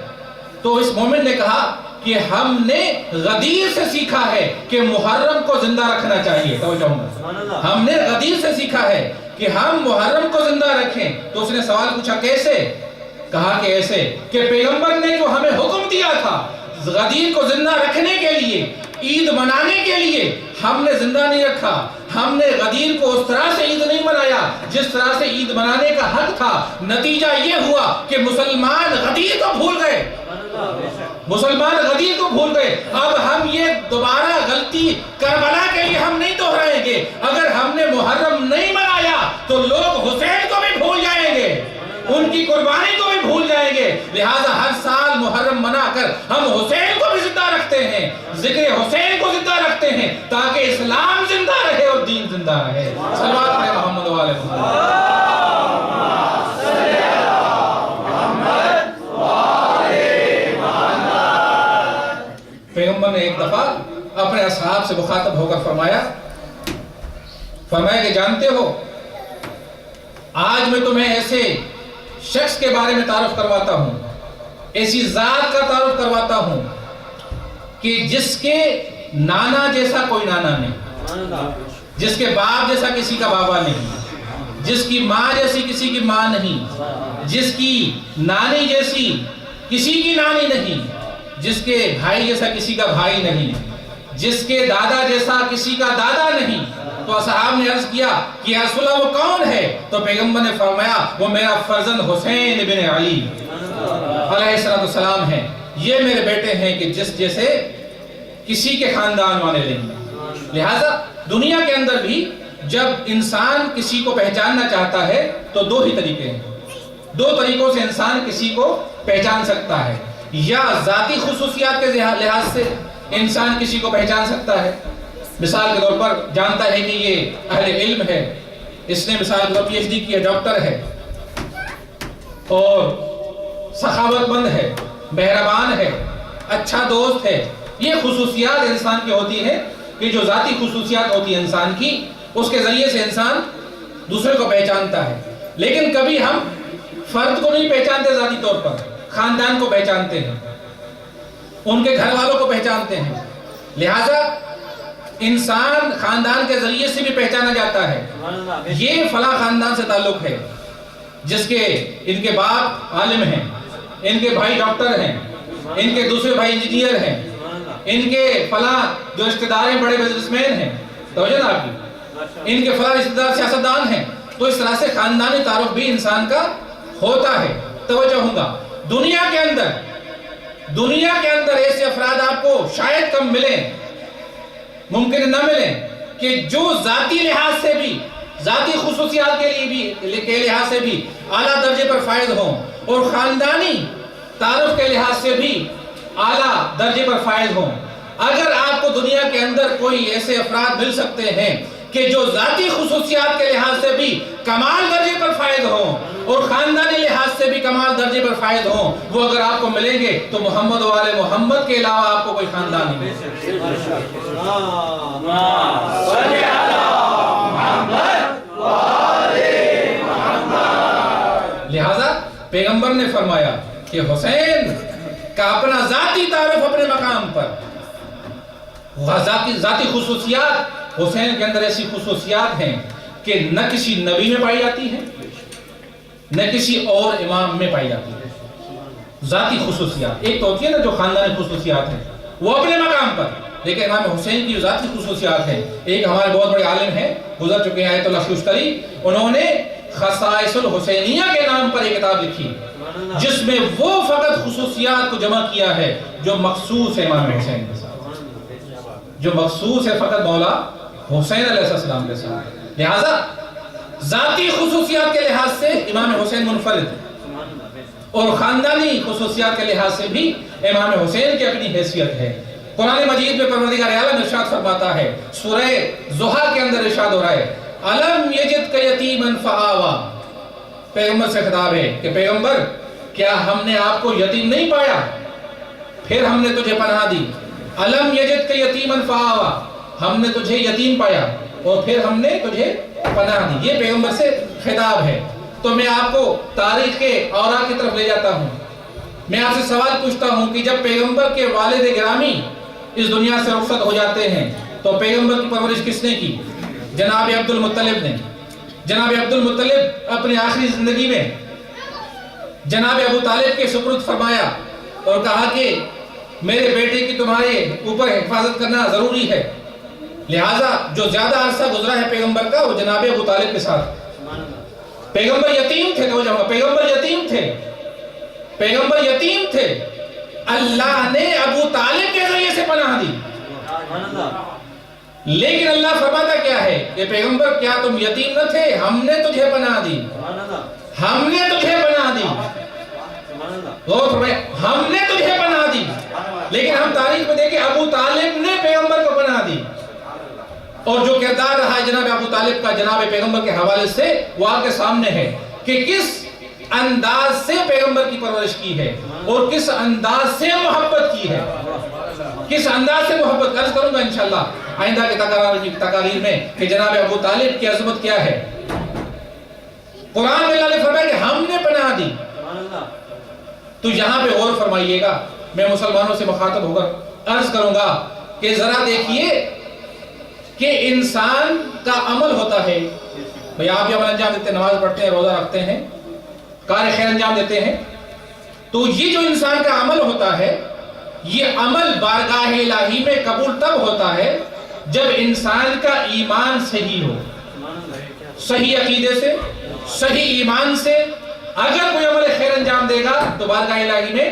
تو اس مومن نے کہا کہ ہم نے غدیر سے سیکھا ہے کہ محرم کو زندہ رکھنا چاہیے، ہم نے غدیر سے سیکھا ہے کہ ہم محرم کو زندہ رکھیں۔ تو اس نے سوال پوچھا کیسے؟ کہا کہ ایسے کہ پیغمبر نے جو ہمیں حکم دیا تھا غدیر کو زندہ رکھنے کے لیے، عید منانے کے لیے، ہم نے زندہ نہیں رکھا، ہم نے غدیر کو اس طرح سے عید نہیں منایا جس طرح سے عید منانے کا حق تھا۔ نتیجہ یہ ہوا کہ مسلمان غدیر کو بھول گئے، مسلمان غدیر کو بھول گئے۔ اب ہم یہ دوبارہ غلطی کربلا کے لیے ہم نہیں دہرائیں گے۔ اگر ہم نے محرم نہیں منایا تو لوگ حسین کو بھی بھول جائیں گے، ان کی قربانی کو بھی بھول جائیں گے۔ لہٰذا ہر سال محرم منا کر ہم حسین کو بھی زندہ رکھتے ہیں، ذکر حسین کو زندہ رکھتے ہیں تاکہ اسلام زندہ رہے اور دین زندہ رہے۔ صلوات علی محمد و آل محمد۔ پیغمبر نے ایک دفعہ اپنے اصحاب سے مخاطب ہو کر فرمایا کہ جانتے ہو آج میں تمہیں ایسے شخص کے بارے میں تعارف کرواتا ہوں، ایسی ذات کا تعارف کرواتا ہوں کہ جس کے نانا جیسا کوئی نانا نہیں، جس کے باپ جیسا کسی کا بابا نہیں، جس کی ماں جیسی کسی کی ماں نہیں، جس کی نانی جیسی کسی کی نانی نہیں، جس کے بھائی جیسا کسی کا بھائی نہیں، جس کے دادا جیسا کسی کا دادا نہیں۔ تو اصحاب نے عرض کیا کہ یا رسول اللہ وہ کون ہے؟ تو پیغمبر نے فرمایا وہ میرا فرزند حسین بن علی علیہ السلام ہے، یہ میرے بیٹے ہیں کہ جس جیسے کسی کے خاندان والے نہیں۔ لہٰذا دنیا کے اندر بھی جب انسان کسی کو پہچاننا چاہتا ہے تو دو ہی طریقے ہیں، دو طریقوں سے انسان کسی کو پہچان سکتا ہے۔ یا ذاتی خصوصیات کے لحاظ سے انسان کسی کو پہچان سکتا ہے، مثال کے طور پر جانتا ہے کہ یہ اہل علم ہے، اس نے مثال کے طور پر PhD کی ہے، ڈاکٹر ہے اور سخاوت مند ہے، مہربان ہے، اچھا دوست ہے۔ یہ خصوصیات انسان کی ہوتی ہے کہ جو ذاتی خصوصیات ہوتی ہیں انسان کی، اس کے ذریعے سے انسان دوسرے کو پہچانتا ہے۔ لیکن کبھی ہم فرد کو نہیں پہچانتے ذاتی طور پر، خاندان کو پہچانتے ہیں، ان کے گھر والوں کو پہچانتے ہیں۔ لہٰذا انسان خاندان کے ذریعے سے بھی پہچانا جاتا ہے، یہ فلاں خاندان سے تعلق ہے جس کے ان کے باپ عالم ہیں، ان کے بھائی ڈاکٹر ہیں، ان کے دوسرے بھائی انجینئر ہیں، ان کے فلاں جو رشتہ دار ہیں بڑے بزنس مین ہیں، توجہ نا آپ کی، ان کے فلاں رشتہ دار سیاستدان ہیں۔ تو اس طرح سے خاندانی تعارف بھی انسان کا ہوتا ہے۔ توجہ ہوں گا، دنیا کے اندر ایسے افراد آپ کو شاید کم ملیں، ممکن نہ ملیں کہ جو ذاتی لحاظ سے بھی، ذاتی خصوصیات کے لحاظ سے بھی اعلیٰ درجے پر فائز ہوں اور خاندانی تعارف کے لحاظ سے بھی اعلیٰ درجے پر فائز ہوں۔ اگر آپ کو دنیا کے اندر کوئی ایسے افراد مل سکتے ہیں کہ جو ذاتی خصوصیات کے لحاظ سے بھی کمال درجے پر فائد ہوں اور خاندانی لحاظ سے بھی کمال درجے پر فائد ہوں، وہ اگر آپ کو ملیں گے تو محمد والے محمد کے علاوہ آپ کو کوئی خاندان نہیں ملے۔ لہذا پیغمبر نے فرمایا کہ حسین کا اپنا ذاتی تعارف اپنے مقام پر، ذاتی خصوصیات، حسین کے اندر ایسی خصوصیات ہیں کہ نہ کسی نبی میں پائی جاتی ہیں نہ کسی اور امام میں پائی جاتی ہے۔ ذاتی خصوصیات ایک تو ہوتی ہے نا جو خاندانی خصوصیات ہیں وہ اپنے مقام پر، لیکن امام حسین کی جو ذاتی خصوصیات ہیں، ایک ہمارے بہت بڑے عالم ہیں گزر چکے ہیں آیت اللہ شوشتری، انہوں نے خصائص الحسینیہ کے نام پر ایک کتاب لکھی جس میں وہ فقط خصوصیات کو جمع کیا ہے جو مخصوص ہے امام حسین کے ساتھ، جو مخصوص ہے فقط مولا حسین علیہ السلام کے ساتھ۔ لہذا ذاتی خصوصیات کے لحاظ سے امام حسین منفرد ہے اور خاندانی خصوصیات کے لحاظ سے بھی امام حسین کی اپنی حیثیت ہے۔ قرآن مجید میں پروردگار عالم ارشاد فرماتا ہے، سورہ ضحیٰ کے اندر ارشاد ہو رہا ہے، الم یجدک یتیما فآویٰ، پیغمبر سے خطاب ہے کہ پیغمبر کیا ہم نے آپ کو یتیم نہیں پایا پھر ہم نے تجھے پناہ دی۔ الم یجدک یتیما فآویٰ، ہم نے تجھے یتیم پایا اور پھر ہم نے تجھے پناہ دی۔ یہ پیغمبر سے خطاب ہے۔ تو میں آپ کو تاریخ کے اوراق کی طرف لے جاتا ہوں، میں آپ سے سوال پوچھتا ہوں کہ جب پیغمبر کے والد گرامی اس دنیا سے رخصت ہو جاتے ہیں تو پیغمبر کی پرورش کس نے کی؟ جناب عبد المطلب نے۔ جناب عبد المطلب اپنی آخری زندگی میں جناب ابو طالب کے سپرد فرمایا اور کہا کہ میرے بیٹے کی تمہارے اوپر حفاظت کرنا ضروری ہے، لہٰذا جو زیادہ عرصہ گزرا ہے پیغمبر کا وہ جناب ابو طالب کے ساتھ۔ پیغمبر یتیم تھے، پیغمبر یتیم تھے، پیغمبر یتیم تھے، اللہ نے ابو طالب کے ذریعے سے پناہ دی۔ لیکن اللہ فرماتا کیا ہے کہ پیغمبر کیا تم یتیم نہ تھے؟ ہم نے تجھے پناہ دی، ہم نے تجھے پناہ دی، ہم نے تجھے پناہ دی۔ لیکن ہم تاریخ میں دیکھیں ابو طالب نے پیغمبر کو پناہ دی، اور جو کردار رہا ہے جناب ابو طالب کا جناب پیغمبر کے حوالے سے وہ آپ کے سامنے ہے کہ کس انداز سے پیغمبر کی پرورش کی ہے اور کس انداز سے محبت کی ہے، کس انداز سے محبت۔ عرض کروں گا انشاءاللہ آئندہ کے تقاریر میں کہ جناب ابو طالب کی عظمت کیا ہے۔ قرآن میں اللہ نے فرمایا کہ ہم نے پناہ دی۔ تو یہاں پہ غور فرمائیے گا، میں مسلمانوں سے مخاطب ہو کر عرض کروں گا کہ ذرا دیکھیے کہ انسان کا عمل ہوتا ہے، بھئی آپ یہ عمل انجام دیتے ہیں، نماز پڑھتے ہیں، روزہ رکھتے ہیں، کار خیر انجام دیتے ہیں، تو یہ جو انسان کا عمل ہوتا ہے یہ عمل بارگاہ الہی میں قبول تب ہوتا ہے جب انسان کا ایمان صحیح ہو، صحیح عقیدے سے، صحیح ایمان سے اگر کوئی عمل خیر انجام دے گا تو بارگاہ الہی میں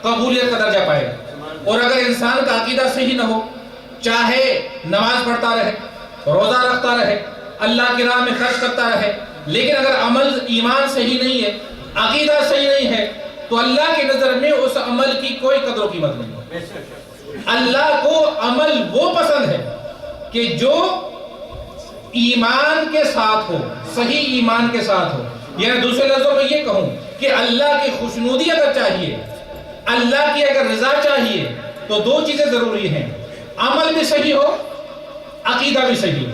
قبولیت کا درجہ پائے گا۔ اور اگر انسان کا عقیدہ صحیح نہ ہو، چاہے نماز پڑھتا رہے، روزہ رکھتا رہے، اللہ کی راہ میں خرچ کرتا رہے، لیکن اگر عمل ایمان صحیح نہیں ہے، عقیدہ صحیح نہیں ہے، تو اللہ کی نظر میں اس عمل کی کوئی قدر و قیمت نہیں ہے۔ اللہ کو عمل وہ پسند ہے کہ جو ایمان کے ساتھ ہو، صحیح ایمان کے ساتھ ہو۔ یعنی دوسرے لفظوں میں یہ کہوں کہ اللہ کی خوشنودی اگر چاہیے، اللہ کی اگر رضا چاہیے تو دو چیزیں ضروری ہیں، عمل بھی صحیح ہو، عقیدہ بھی صحیح ہو،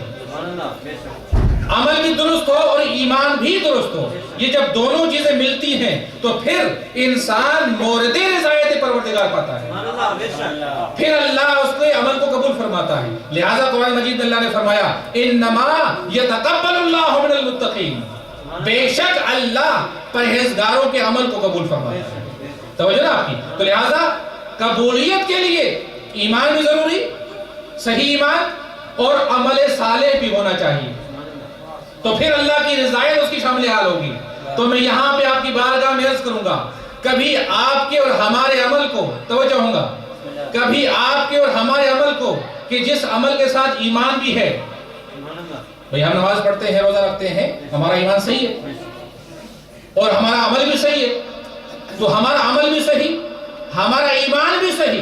عمل بھی درست ہو اور ایمان بھی درست ہو۔ یہ جب دونوں چیزیں ملتی ہیں تو پھر انسان مورد رضایت پروردگار پاتا ہے، پھر اللہ اس کے عمل کو قبول فرماتا ہے۔ لہذا قرآن مجید میں اللہ نے فرمایا انما یتقبل اللہ من المتقین، بے شک اللہ پرہیزگاروں کے عمل کو قبول فرماتا ہے۔ توجہ نا آپ کی؟ تو لہذا قبولیت کے لیے ایمان بھی ضروری، صحیح ایمان، اور عمل صالح بھی ہونا چاہیے، تو پھر اللہ کی رضایت اس کی شامل حال ہوگی۔ تو میں یہاں پہ آپ کی بارگاہ میں عرض کروں گا، کبھی آپ کے اور ہمارے عمل کو توجہ ہوں گا، کبھی آپ کے اور ہمارے عمل کو کہ جس عمل کے ساتھ ایمان بھی ہے، بھئی ہم نماز پڑھتے ہیں، روزہ رکھتے ہیں، ہمارا ایمان صحیح ہے اور ہمارا عمل بھی صحیح ہے، تو ہمارا عمل بھی صحیح، ہمارا ایمان بھی صحیح،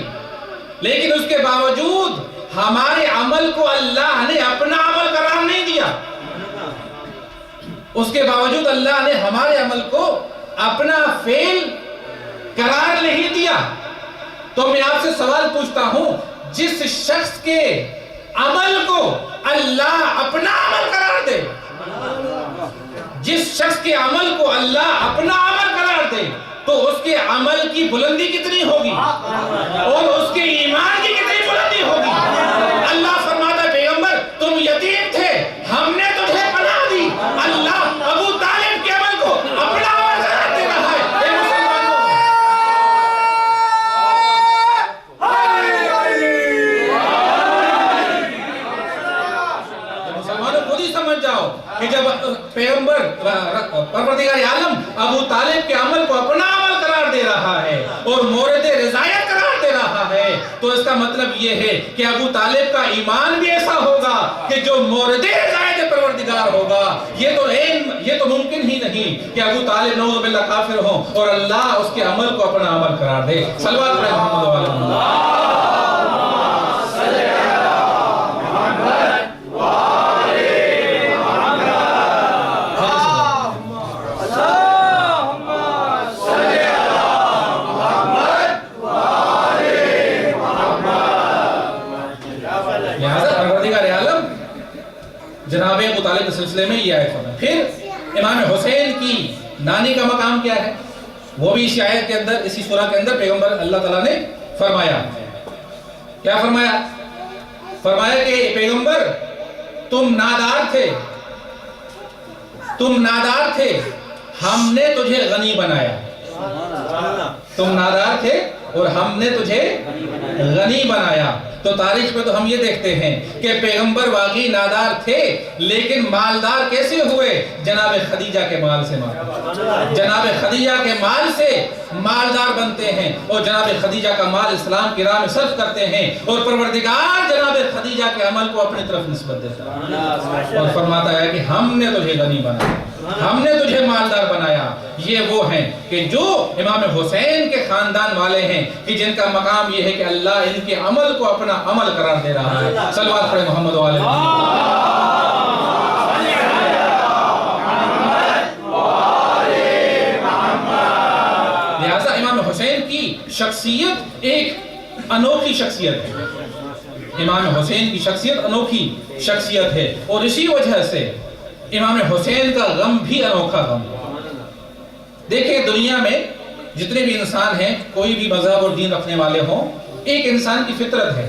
لیکن اس کے باوجود ہمارے عمل کو اللہ نے اپنا عمل قرار نہیں دیا۔ اس کے باوجود اللہ نے ہمارے عمل کو اپنا فعل قرار نہیں دیا. تو میں آپ سے سوال پوچھتا ہوں، جس شخص کے عمل کو اللہ اپنا عمل قرار دے، جس شخص کے عمل کو اللہ اپنا عمل قرار دے، تو اس کے عمل کی بلندی کتنی ہوگی اور اس کے ایمان کی کتنی بلندی ہوگی. اللہ فرماتا ہے پیغمبر تم یتیم تھے، ہم نے تجھے پناہ دی. اللہ ابو طالب کے عمل کو اپنا عمل قرار دے رہا ہے. مسلمانوں خود ہی سمجھ جاؤ کہ جب پیغمبر پروردگار عالم ابو طالب کے عمل کو اپنا عمل قرار دے رہا ہے اور مورد رضایت قرار دے رہا ہے، تو اس کا مطلب یہ ہے کہ ابو طالب کا ایمان بھی ایسا ہوگا کہ جو مورد رضایت پروردگار ہوگا. یہ تو ممکن ہی نہیں کہ ابو طالب نعوذ باللہ کافر ہوں اور اللہ اس کے عمل کو اپنا عمل قرار دے. صلوات پڑھیں محمد و علی محمد. جناب ابو طالب کے سلسلے میں یہ آیت ہے. پھر امام حسین کی نانی کا مقام کیا ہے، وہ بھی اسی آیت کے اندر، اسی سورہ کے اندر پیغمبر اللہ تعالیٰ نے فرمایا. کیا فرمایا؟ فرمایا کہ پیغمبر تم نادار تھے، تم نادار تھے، ہم نے تجھے غنی بنایا. تم نادار تھے اور ہم نے تجھے غنی بنایا. تو تاریخ میں تو ہم یہ دیکھتے ہیں کہ پیغمبر واقعی نادار تھے، لیکن مالدار کیسے ہوئے؟ جناب خدیجہ کے مال سے جناب خدیجہ کے مال سے مالدار بنتے ہیں اور جناب خدیجہ کا مال اسلام کی راہ میں صرف کرتے ہیں اور پروردگار جناب خدیجہ کے عمل کو اپنی طرف نسبت دیتا ہے اور فرماتا ہے کہ ہم نے تجھے غنی بنایا، ہم نے تجھے مالدار بنایا. یہ وہ ہیں کہ جو امام حسین کے خاندان والے ہیں کہ جن کا مقام یہ ہے کہ اللہ ان کے عمل کو اپنا عمل قرار دے رہا ہے. صلوات پڑھیں محمد و آل محمد. لہذا امام حسین کی شخصیت ایک انوکھی شخصیت ہے. امام حسین کی شخصیت انوکھی شخصیت ہے اور اسی وجہ سے امام حسین کا غم بھی انوکھا غم ہے. دیکھیں دنیا میں جتنے بھی انسان ہیں، کوئی بھی مذہب اور دین رکھنے والے ہوں، ایک انسان کی فطرت ہے،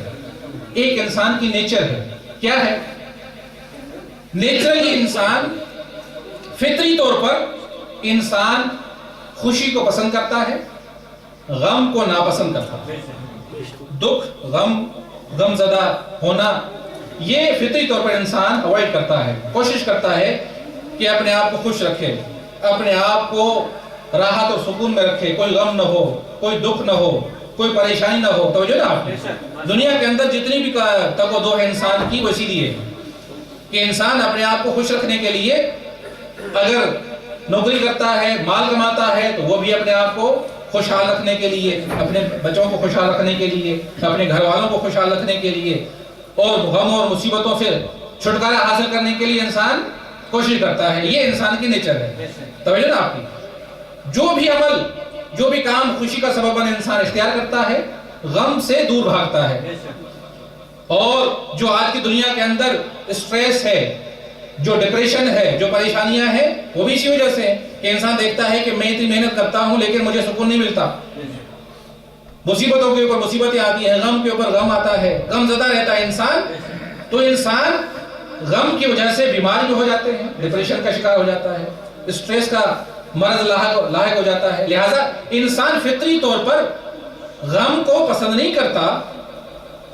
ایک انسان کی نیچر ہے. کیا ہے؟ نیچرلی انسان فطری طور پر انسان خوشی کو پسند کرتا ہے، غم کو ناپسند کرتا ہے. دکھ، غم زدہ ہونا یہ فطری طور پر انسان اوائڈ کرتا ہے، کوشش کرتا ہے کہ اپنے آپ کو خوش رکھے، اپنے آپ کو راحت اور سکون میں رکھے، کوئی غم نہ ہو، کوئی دکھ نہ ہو، کوئی پریشانی نہ ہو. توجہ نا آپ نے دنیا کے اندر جتنی بھی تگ و دو ہے انسان کی، وہ اسی لیے کہ انسان اپنے آپ کو خوش رکھنے کے لیے اگر نوکری کرتا ہے، مال کماتا ہے، تو وہ بھی اپنے آپ کو خوشحال رکھنے کے لیے، اپنے بچوں کو خوشحال رکھنے کے لیے، اپنے گھر والوں کو خوشحال رکھنے کے لیے اور غم اور مصیبتوں سے چھٹکارا حاصل کرنے کے لیے انسان کوشش کرتا ہے. یہ انسان کی نیچر ہے. توجہ نا آپ کی. جو بھی عمل، جو بھی کام خوشی کا سبب بنے انسان اختیار کرتا ہے، غم سے دور بھاگتا ہے. اور جو آج کی دنیا کے اندر اسٹریس ہے، جو ڈپریشن ہے، جو پریشانیاں ہیں، وہ بھی اسی وجہ سے کہ انسان دیکھتا ہے کہ میں اتنی محنت کرتا ہوں لیکن مجھے سکون نہیں ملتا. مصیبتوں کے اوپر مصیبتیں آتی ہیں، غم کے اوپر غم آتا ہے، غم زدہ رہتا ہے انسان. تو انسان غم کی وجہ سے بیمار بھی ہو جاتے ہیں، ڈپریشن کا شکار ہو جاتا ہے، اسٹریس کا مرض لاحق ہو جاتا ہے. لہٰذا انسان فطری طور پر غم کو پسند نہیں کرتا،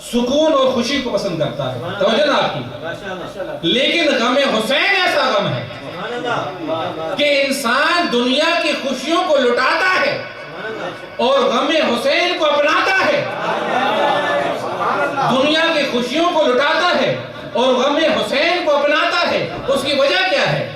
سکون اور خوشی کو پسند کرتا ہے. توجہ نا آپ کی. لیکن غم حسین ایسا غم ہے کہ انسان دنیا کی خوشیوں کو لٹاتا ہے اور غم حسین کو اپناتا ہے. دنیا کی خوشیوں کو لٹاتا ہے اور غم حسین کو اپناتا ہے. اس کی وجہ کیا ہے؟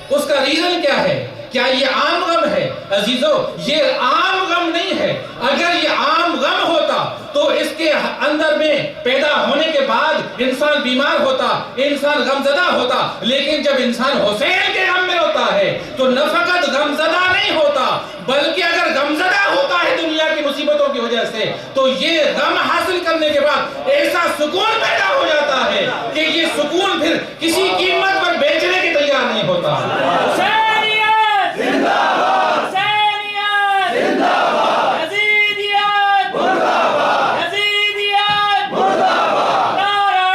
اس کا ریزن کیا ہے؟ کیا یہ عام غم ہے؟ عزیزو، یہ عام غم نہیں ہے. اگر یہ عام غم ہوتا تو اس کے اندر میں پیدا ہونے کے بعد انسان بیمار ہوتا، انسان غمزدہ ہوتا، لیکن جب انسان حسین کے غم میں ہوتا ہے تو نہ فقط غمزدہ نہیں ہوتا، بلکہ اگر غمزدہ ہوتا ہے دنیا کی مصیبتوں کی وجہ سے تو یہ غم حاصل کرنے کے بعد ایسا سکون پیدا ہو جاتا ہے کہ یہ سکون پھر کسی قیمت پر بیچنے کے تیار نہیں ہوتا۔ حسینیت زندہ باد، حسینیت زندہ باد، یزیدیت مردہ باد، یزیدیت مردہ باد، نعرہ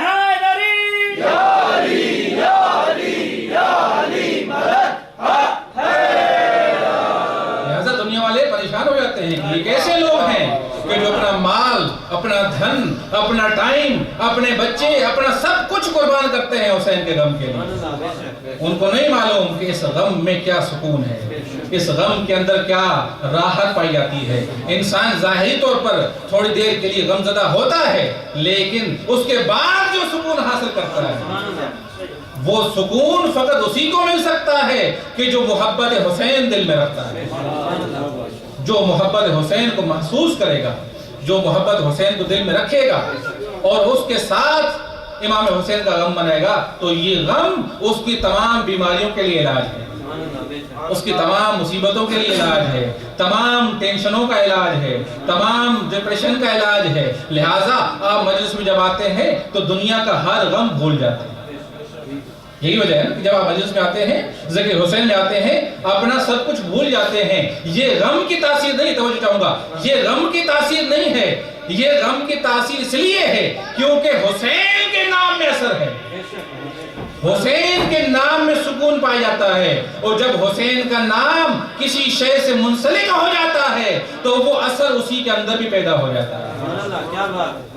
حیدری یا علی یا علی یا علی مدد حق ہے۔ لہذا دنیا والے پریشان ہو جاتے ہیں کہ یہ کیسے لوگ ہیں کہ جو اپنا مال، اپنا دھن، اپنا ٹائم، اپنے بچے، اپنا سب کچھ قربان کرتے ہیں حسین کے غم کے لیے۔ ان کو نہیں معلوم کہ اس غم میں کیا سکون ہے، اس غم کے اندر کیا راحت پائی جاتی ہے۔ انسان ظاہری طور پر تھوڑی دیر کے لیے غمزدہ ہوتا ہے، لیکن اس کے بعد جو سکون حاصل کرتا ہے وہ سکون فقط اسی کو مل سکتا ہے کہ جو محبت حسین دل میں رکھتا ہے، جو محبت حسین کو محسوس کرے گا، جو محبت حسین کو دل میں رکھے گا اور اس کے ساتھ امام حسین کا غم منائے گا، تو یہ غم اس کی تمام بیماریوں کے لیے علاج ہے، اس کی تمام مصیبتوں کے لیے علاج ہے، تمام ٹینشنوں کا علاج ہے، تمام ڈپریشن کا علاج ہے۔ لہٰذا آپ مجلس میں جب آتے ہیں تو دنیا کا ہر غم بھول جاتے ہیں۔ یہی وجہ ہے کہ جب آپ مجلس میں آتے ہیں، ذکر حسین میں آتے ہیں، اپنا سب کچھ بھول جاتے ہیں۔ یہ غم کی تاثیر نہیں، توجہ چاہوں گا، یہ غم کی تاثیر نہیں ہے، یہ غم کی تاثیر اس لیے ہے کیونکہ حسین کے نام میں اثر ہے، حسین کے نام میں سکون پایا جاتا ہے، اور جب حسین کا نام کسی شے سے منسلک ہو جاتا ہے تو وہ اثر اسی کے اندر بھی پیدا ہو جاتا ہے،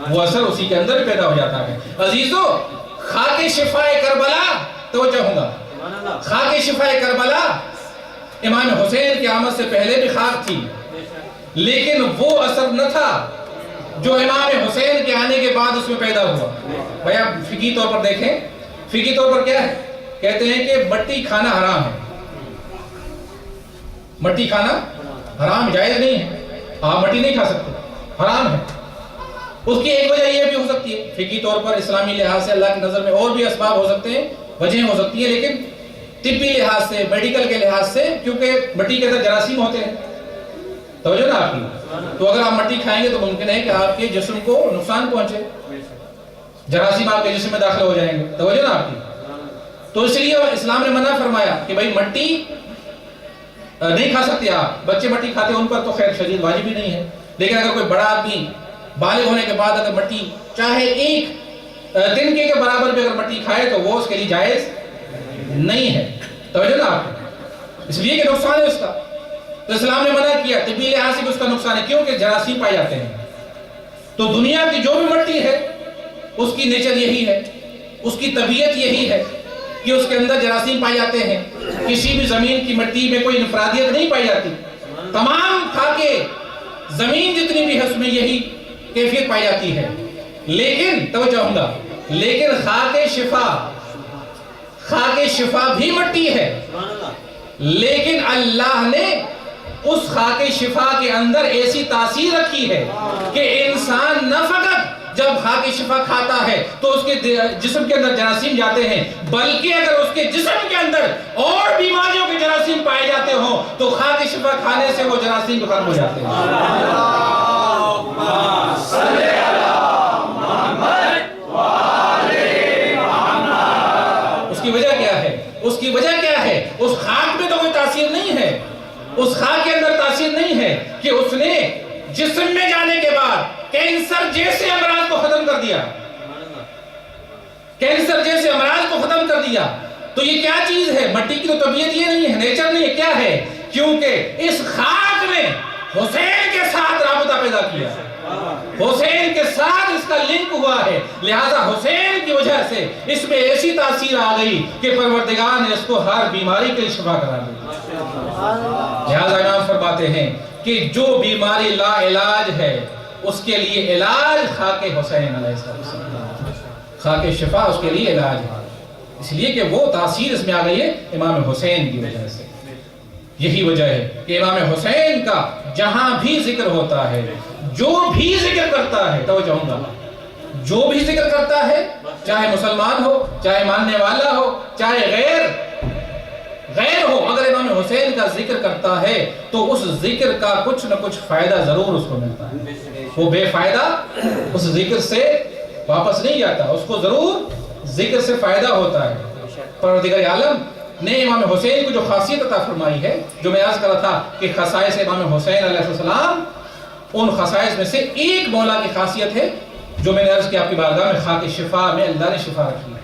وہ اثر اسی کے اندر بھی پیدا ہو جاتا ہے۔ عزیزو، خاک شفائے کربلا، توجہ ہوں گا، خاک شفائے کربلا امام حسین کی آمد سے پہلے بھی خاک تھی، لیکن وہ اثر نہ تھا جو امام حسین کے آنے کے بعد اس میں پیدا ہوا۔ بھائی آپ فقہی طور پر دیکھیں، فقہی طور پر کیا ہے؟ کہتے ہیں کہ مٹی کھانا حرام ہے، مٹی کھانا حرام، جائز نہیں ہے، آپ مٹی نہیں کھا سکتے، حرام ہے۔ اس کی ایک وجہ یہ بھی ہو سکتی ہے فقہی طور پر، اسلامی لحاظ سے اللہ کی نظر میں اور بھی اسباب ہو سکتے ہیں، وجہیں ہو سکتی ہیں، لیکن طبی لحاظ سے، میڈیکل کے لحاظ سے، کیونکہ مٹی کے اندر جراثیم ہوتے ہیں، توجہ نا آپ کی، تو اگر آپ مٹی کھائیں گے تو ممکن ہے کہ آپ کے جسم کو نقصان پہنچے، جراثیم آپ کے جسم میں داخل ہو جائیں گے، توجہ نا آپ کی۔ تو اس لیے اسلام نے منع فرمایا کہ بھائی مٹی نہیں کھا سکتے آپ، بچے مٹی کھاتے ہیں ان پر تو خیر شدید واجب ہی نہیں ہے، لیکن اگر کوئی بڑا آدمی بالغ ہونے کے بعد اگر مٹی چاہے ایک دن کے برابر بھی اگر مٹی کھائے تو وہ اس کے لیے جائز نہیں ہے، توجہ نا آپ، اس لیے کہ نقصان ہے اس کا، تو اسلام نے منع کیا، طبی لحاظ سے بھی اس کا نقصان ہے، کیونکہ جراثیم پائے جاتے ہیں۔ تو دنیا کی جو بھی مٹی ہے اس کی نیچر یہی ہے، اس کی طبیعت یہی ہے کہ اس کے اندر جراثیم پائے جاتے ہیں، کسی بھی زمین کی مٹی میں کوئی انفرادیت نہیں پائی جاتی، تمام خاکے زمین جتنی بھی ہے اس میں یہی کیفیت پائی جاتی ہے، لیکن توجہ ہوں گا، لیکن خاک شفا بھی مٹی ہے، لیکن اللہ نے اس خاک شفا کے اندر ایسی تاثیر رکھی ہے کہ انسان نہ فقط جب خاک شفا کھاتا ہے تو اس کے جسم کے اندر جراثیم جاتے ہیں، بلکہ اگر اس کے جسم کے اندر اور بیماریوں کے جراثیم پائے جاتے ہوں تو خاک شفا کھانے سے وہ جراثیم ختم ہو جاتے ہیں۔ اس کی وجہ کیا ہے؟ اس کی وجہ کیا ہے؟ اس خاک میں تو کوئی تاثیر نہیں ہے، اس خاک کے اندر تاثیر نہیں ہے کہ اس نے جسم میں جانے کے بعد کینسر جیسے امراض کو ختم کر دیا، کینسر جیسے امراض کو ختم کر دیا۔ تو یہ کیا چیز ہے؟ مٹی کی تو طبیعت یہ نہیں ہے، نیچر نہیں ہے، کیا ہے؟ کیونکہ اس خاک نے حسین کے ساتھ رابطہ پیدا کیا، حسین کے ساتھ اس کا لنک ہوا ہے، لہذا حسین کی وجہ سے اس میں ایسی تاثیر آ گئی کہ پروردگار نے اس کو ہر بیماری کے شفا کرا دی۔ لہذا امام فرماتے ہیں کہ جو بیماری لا علاج ہے اس کے لیے علاج خاک حسین علیہ السلام، خاک شفا اس کے لیے علاج ہے، اس لیے کہ وہ تاثیر اس میں آ گئی ہے امام حسین کی وجہ سے۔ یہی وجہ ہے کہ امام حسین کا جہاں بھی ذکر ہوتا ہے، جو بھی ذکر کرتا ہے، توجہ ہوں گا، جو بھی ذکر کرتا ہے، چاہے مسلمان ہو، چاہے ماننے والا ہو، چاہے غیر ہو، اگر امام حسین کا ذکر کرتا ہے تو اس ذکر کا کچھ نہ کچھ فائدہ ضرور اس کو ملتا ہے. وہ بے فائدہ اس ذکر سے واپس نہیں جاتا، اس کو ضرور ذکر سے فائدہ ہوتا ہے. پروردگار عالم نے امام حسین کو جو خاصیت عطا فرمائی ہے، جو میں عرض کر رہا تھا کہ خصائص امام حسین علیہ السلام، ان خصائص میں سے ایک مولا کی خاصیت ہے جو میں نے عرض کیا آپ کی بارگاہ میں، خاک شفا میں اللہ نے شفا رکھی ہے.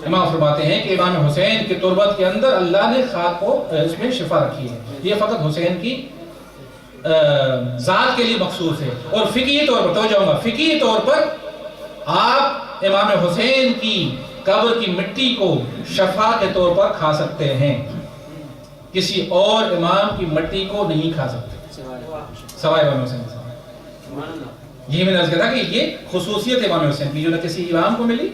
امام فرماتے ہیں کہ امام حسین کی تربت کے اندر اللہ نے خاک کو اس میں شفا رکھی ہے. یہ فقط حسین کی ذات کے لیے مخصوص ہے. اور فقہی طور پر توجہ ہوگا، فقہی طور پر آپ امام حسین کی قبر کی مٹی کو شفا کے طور پر کھا سکتے ہیں، کسی اور امام کی مٹی کو نہیں کھا سکتے سوائے امام حسین. یہ میں نے عرض کیا تھا کہ یہ خصوصیت امام حسین کی جو نہ کسی امام کو ملی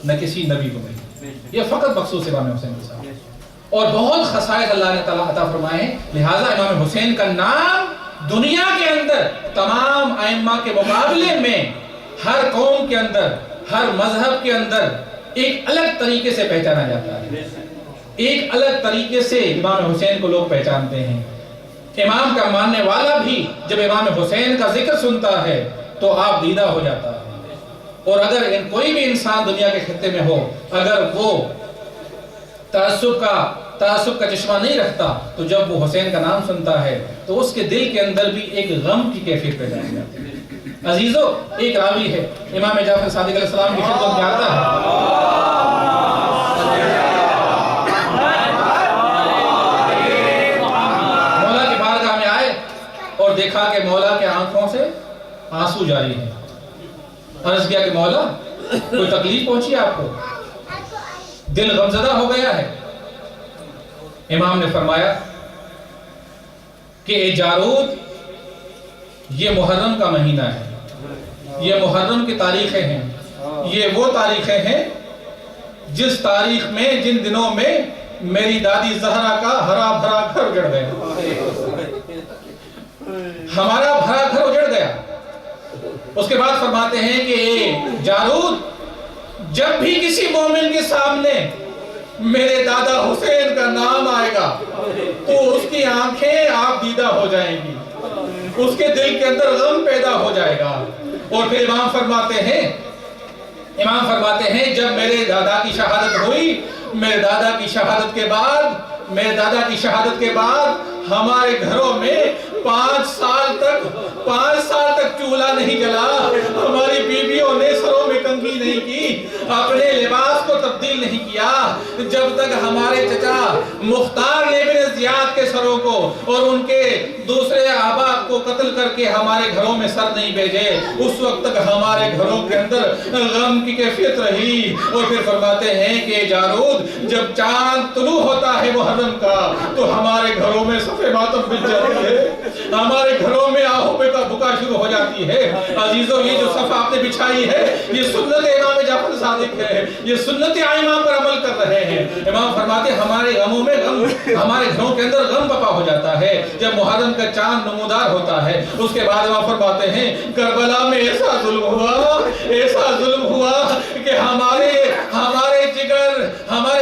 نہ کسی نبی کو ملی، یہ فقط مخصوص امام حسین کے ساتھ. اور بہت خصائص اللہ نے تعالیٰ عطا فرمائے ہیں، لہٰذا امام حسین کا نام دنیا کے اندر تمام ائمہ کے مقابلے میں ہر قوم کے اندر، ہر مذہب کے اندر ایک الگ طریقے سے پہچانا جاتا ہے. ایک الگ طریقے سے امام حسین کو لوگ پہچانتے ہیں. امام کا ماننے والا بھی جب امام حسین کا ذکر سنتا ہے تو آپ دیدہ ہو جاتا ہے. اور اگر کوئی بھی انسان دنیا کے خطے میں ہو، اگر وہ تعصب کا چشمہ نہیں رکھتا تو جب وہ حسین کا نام سنتا ہے تو اس کے دل کے اندر بھی ایک غم کی کیفیت پیدا ہو جاتی ہے. عزیزو، ایک راوی ہے امام جعفر صادق علیہ السلام کی خدمت میں آتا ہے، مولا کی بارگاہ میں آئے اور دیکھا کہ مولا کے آنکھوں سے آنسو جاری ہیں. عرض کیا کہ مولا کوئی تکلیف پہنچی آپ کو، دل غمزدہ ہو گیا ہے؟ امام نے فرمایا کہ اے جارود، یہ محرم کا مہینہ ہے، یہ محرم کی تاریخیں ہیں، یہ وہ تاریخیں ہیں جس تاریخ میں، جن دنوں میں میری دادی زہرا کا ہرا بھرا گھر اجڑ گیا، ہمارا بھرا گھر اجڑ گیا. اس کے بعد فرماتے ہیں کہ اے جارود، جب بھی کسی مومن کے سامنے میرے دادا حسین کا نام آئے گا تو اس کی آنکھیں آپ دیدہ ہو جائیں گی، اس کے دل کے اندر غم پیدا ہو جائے گا. اور پھر امام فرماتے ہیں جب میرے دادا کی شہادت ہوئی، میرے دادا کی شہادت کے بعد ہمارے گھروں میں 5 سال تک چولہا نہیں جلا، ہماری بیویوں نے سروں میں کنگھی نہیں کی، اپنے لباس کو تبدیل نہیں کیا، جب تک ہمارے چچا مختار نے ابن زیاد کے سروں کو اور ان کے دوسرے احباب کو قتل کر کے ہمارے گھروں میں سر نہیں بھیجے، اس وقت تک ہمارے گھروں کے اندر غم کی کیفیت رہی. اور پھر فرماتے ہیں کہ جارود، جب چاند طلوع ہوتا ہے محرم کا تو ہمارے گھروں میں صفے ماتم بچ جاتی ہے، ہمارے گھروں میں آہو پہ کا بکا شروع ہو جاتی ہے. عزیزو، یہ جو صف آپ نے بچھائی ہے یہ سنت امام جعفر صادق ہے، یہ سنت ائمہ پر عمل کر رہے ہیں. امام فرماتے ہیں ہمارے غموں میں غم، ہمارے گھروں کے اندر غم بپا ہو جاتا ہے جب محرم کا چاند نمودار ہوتا ہے. اس کے بعد امام فرماتے ہیں کربلا میں ایسا ظلم ہوا کہ ہمارے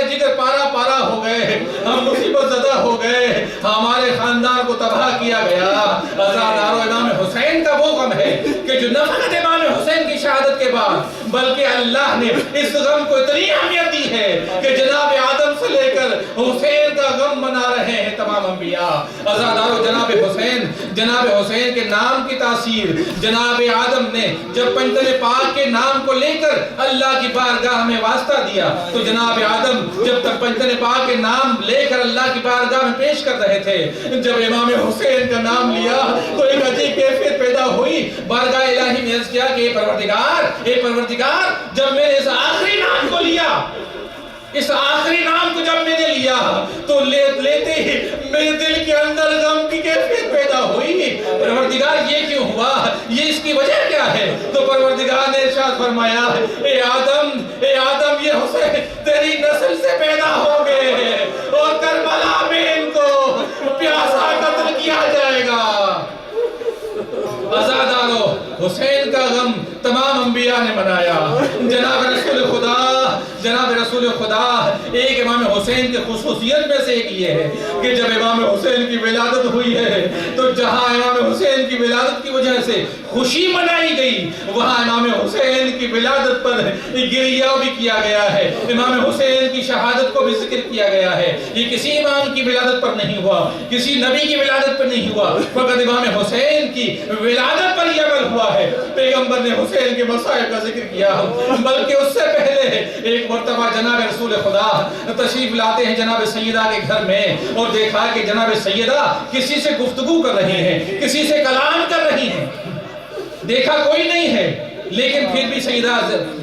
جگر پارا ہو گئے، ہم مصیبت زدہ ہو گئے، ہمارے خاندان کو تباہ کیا گیا. عزادارو، امام حسین کا وہ غم ہے کہ جو نہ فقط امام حسین کی شہادت کے بعد بلکہ اللہ نے اس غم کو اتنی اہمیت دی ہے کہ جناب آدم سے لے کر حسین کا غم منا رہے ہیں تمام انبیاء. عزادارو، جناب حسین کے نام کی تاثیر، جناب آدم نے جب پنجتن پاک کے نام کو لے کر اللہ کی بارگاہ میں واسطہ دیا تو جناب آدم جب تک پنجتن پاک کے نام لے کر اللہ کی بارگاہ میں پیش کر رہے تھے، جب امام حسین کا نام لیا تو ایک عجیب کیفیت پیدا ہوئی. بارگاہ الہی میں عرض کیا کہ اے پروردگار، جب میں نے اس آخری نام کو جب میں نے لیا تو لیتے ہی میرے دل کے اندر غم کی کیفیت پیدا ہوئی. پروردگار، یہ کیوں ہوا؟ یہ اس کی وجہ کیا ہے؟ تو پروردگار نے ارشاد فرمایا، اے آدم، یہ حسین تیری نسل سے پیدا ہو گئے ہیں اور کربلا میں ان کو پیاسا قتل کیا جائے گا. عزادارو، حسین کا غم تمام انبیاء اولیاء نے منایا. جناب رسول خدا ایک امام حسین کی خصوصیت میں سے ایک یہ ہے کہ جب امام حسین کی ولادت ہوئی ہے تو جہاں امام حسین کی ولادت کی وجہ سے خوشی منائی گئی وہاں امام حسین کی ولادت پر گریہ بھی کیا گیا ہے. امام حسین کی شہادت کو بھی ذکر کیا گیا ہے. یہ کسی امام کی ولادت پر نہیں ہوا, کسی نبی کی ولادت پر نہیں ہوا, فقط امام حسین کی ولادت پر یہ عمل ہوا ہے. پیغمبر نے حسین کے مصائب کا ذکر کیا, بلکہ اس سے پہلے ایک مرتبہ جناب رسول خدا تشریف لاتے ہیں جناب سیدہ کے گھر میں اور دیکھا کہ جناب سیدہ کسی سے گفتگو کر رہی ہیں, کسی سے کلام کر رہی ہیں. دیکھا کوئی نہیں ہے لیکن پھر بھی سیدہ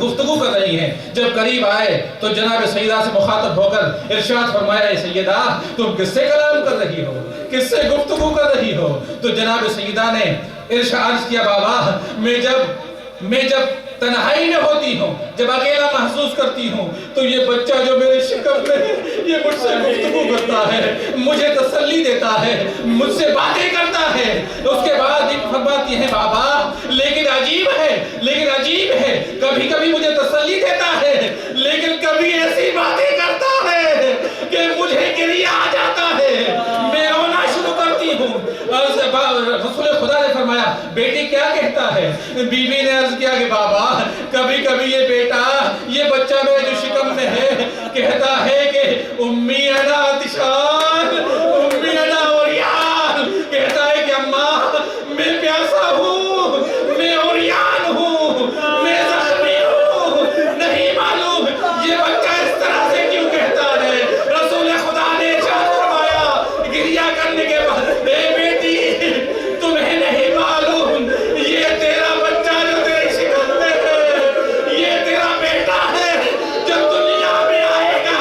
گفتگو کر رہی ہیں. جب قریب آئے تو جناب سیدہ سے مخاطب ہو کر ارشاد فرمایا, اے سیدہ تم کس سے کلام کر رہی ہو, کس سے گفتگو کر رہی ہو؟ تو جناب سیدہ نے ارشاد کیا, بابا میں جب تنہائی میں ہوتی ہوں, جب اکیلا محسوس کرتی ہوں تو یہ بچہ جو میرے شکم میں ہے یہ مجھ سے گفتگو کرتا ہے, مجھے تسلی دیتا ہے, مجھ سے باتیں کرتا ہے. اس کے بعد فرماتی ہیں, بابا لیکن عجیب ہے کبھی کبھی مجھے تسلی دیتا ہے لیکن کبھی ایسی باتیں کرتا ہے کہ مجھے گریہ آ جاتا ہے, میں رونا شروع کرتی ہوں. رسول خدا نے فرمایا, بیٹی کیا کہتا ہے؟ بیوی نے عرض کیا کہ بابا کبھی کبھی یہ بیٹا, یہ بچہ میرے جو شکم میں ہے کہتا ہے کہ امی انا آتشان, امی انا اوریان, کہتا ہے کہ اماں میں پیاسا ہوں, میں اوریان ہوں, میں زخمی ہوں. نہیں معلوم یہ بچہ اس طرح سے کیوں کہتا ہے. رسول خدا نے ارشاد فرمایا گریہ کرنے کے بعد, اے بیٹی تمہیں نہیں معلوم یہ تیرا بچہ جو تیرے شکم میں ہے یہ تیرا بیٹا ہے. جب دنیا میں آئے گا,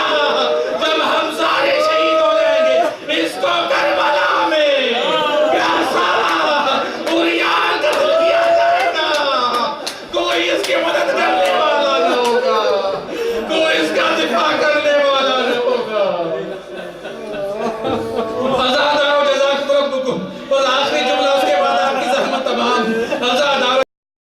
جب ہم سارے شہید ہو جائیں گے, اس کو کربلا میں پیاسا اوریان قتل کیا جائے گا, کوئی اس کی مدد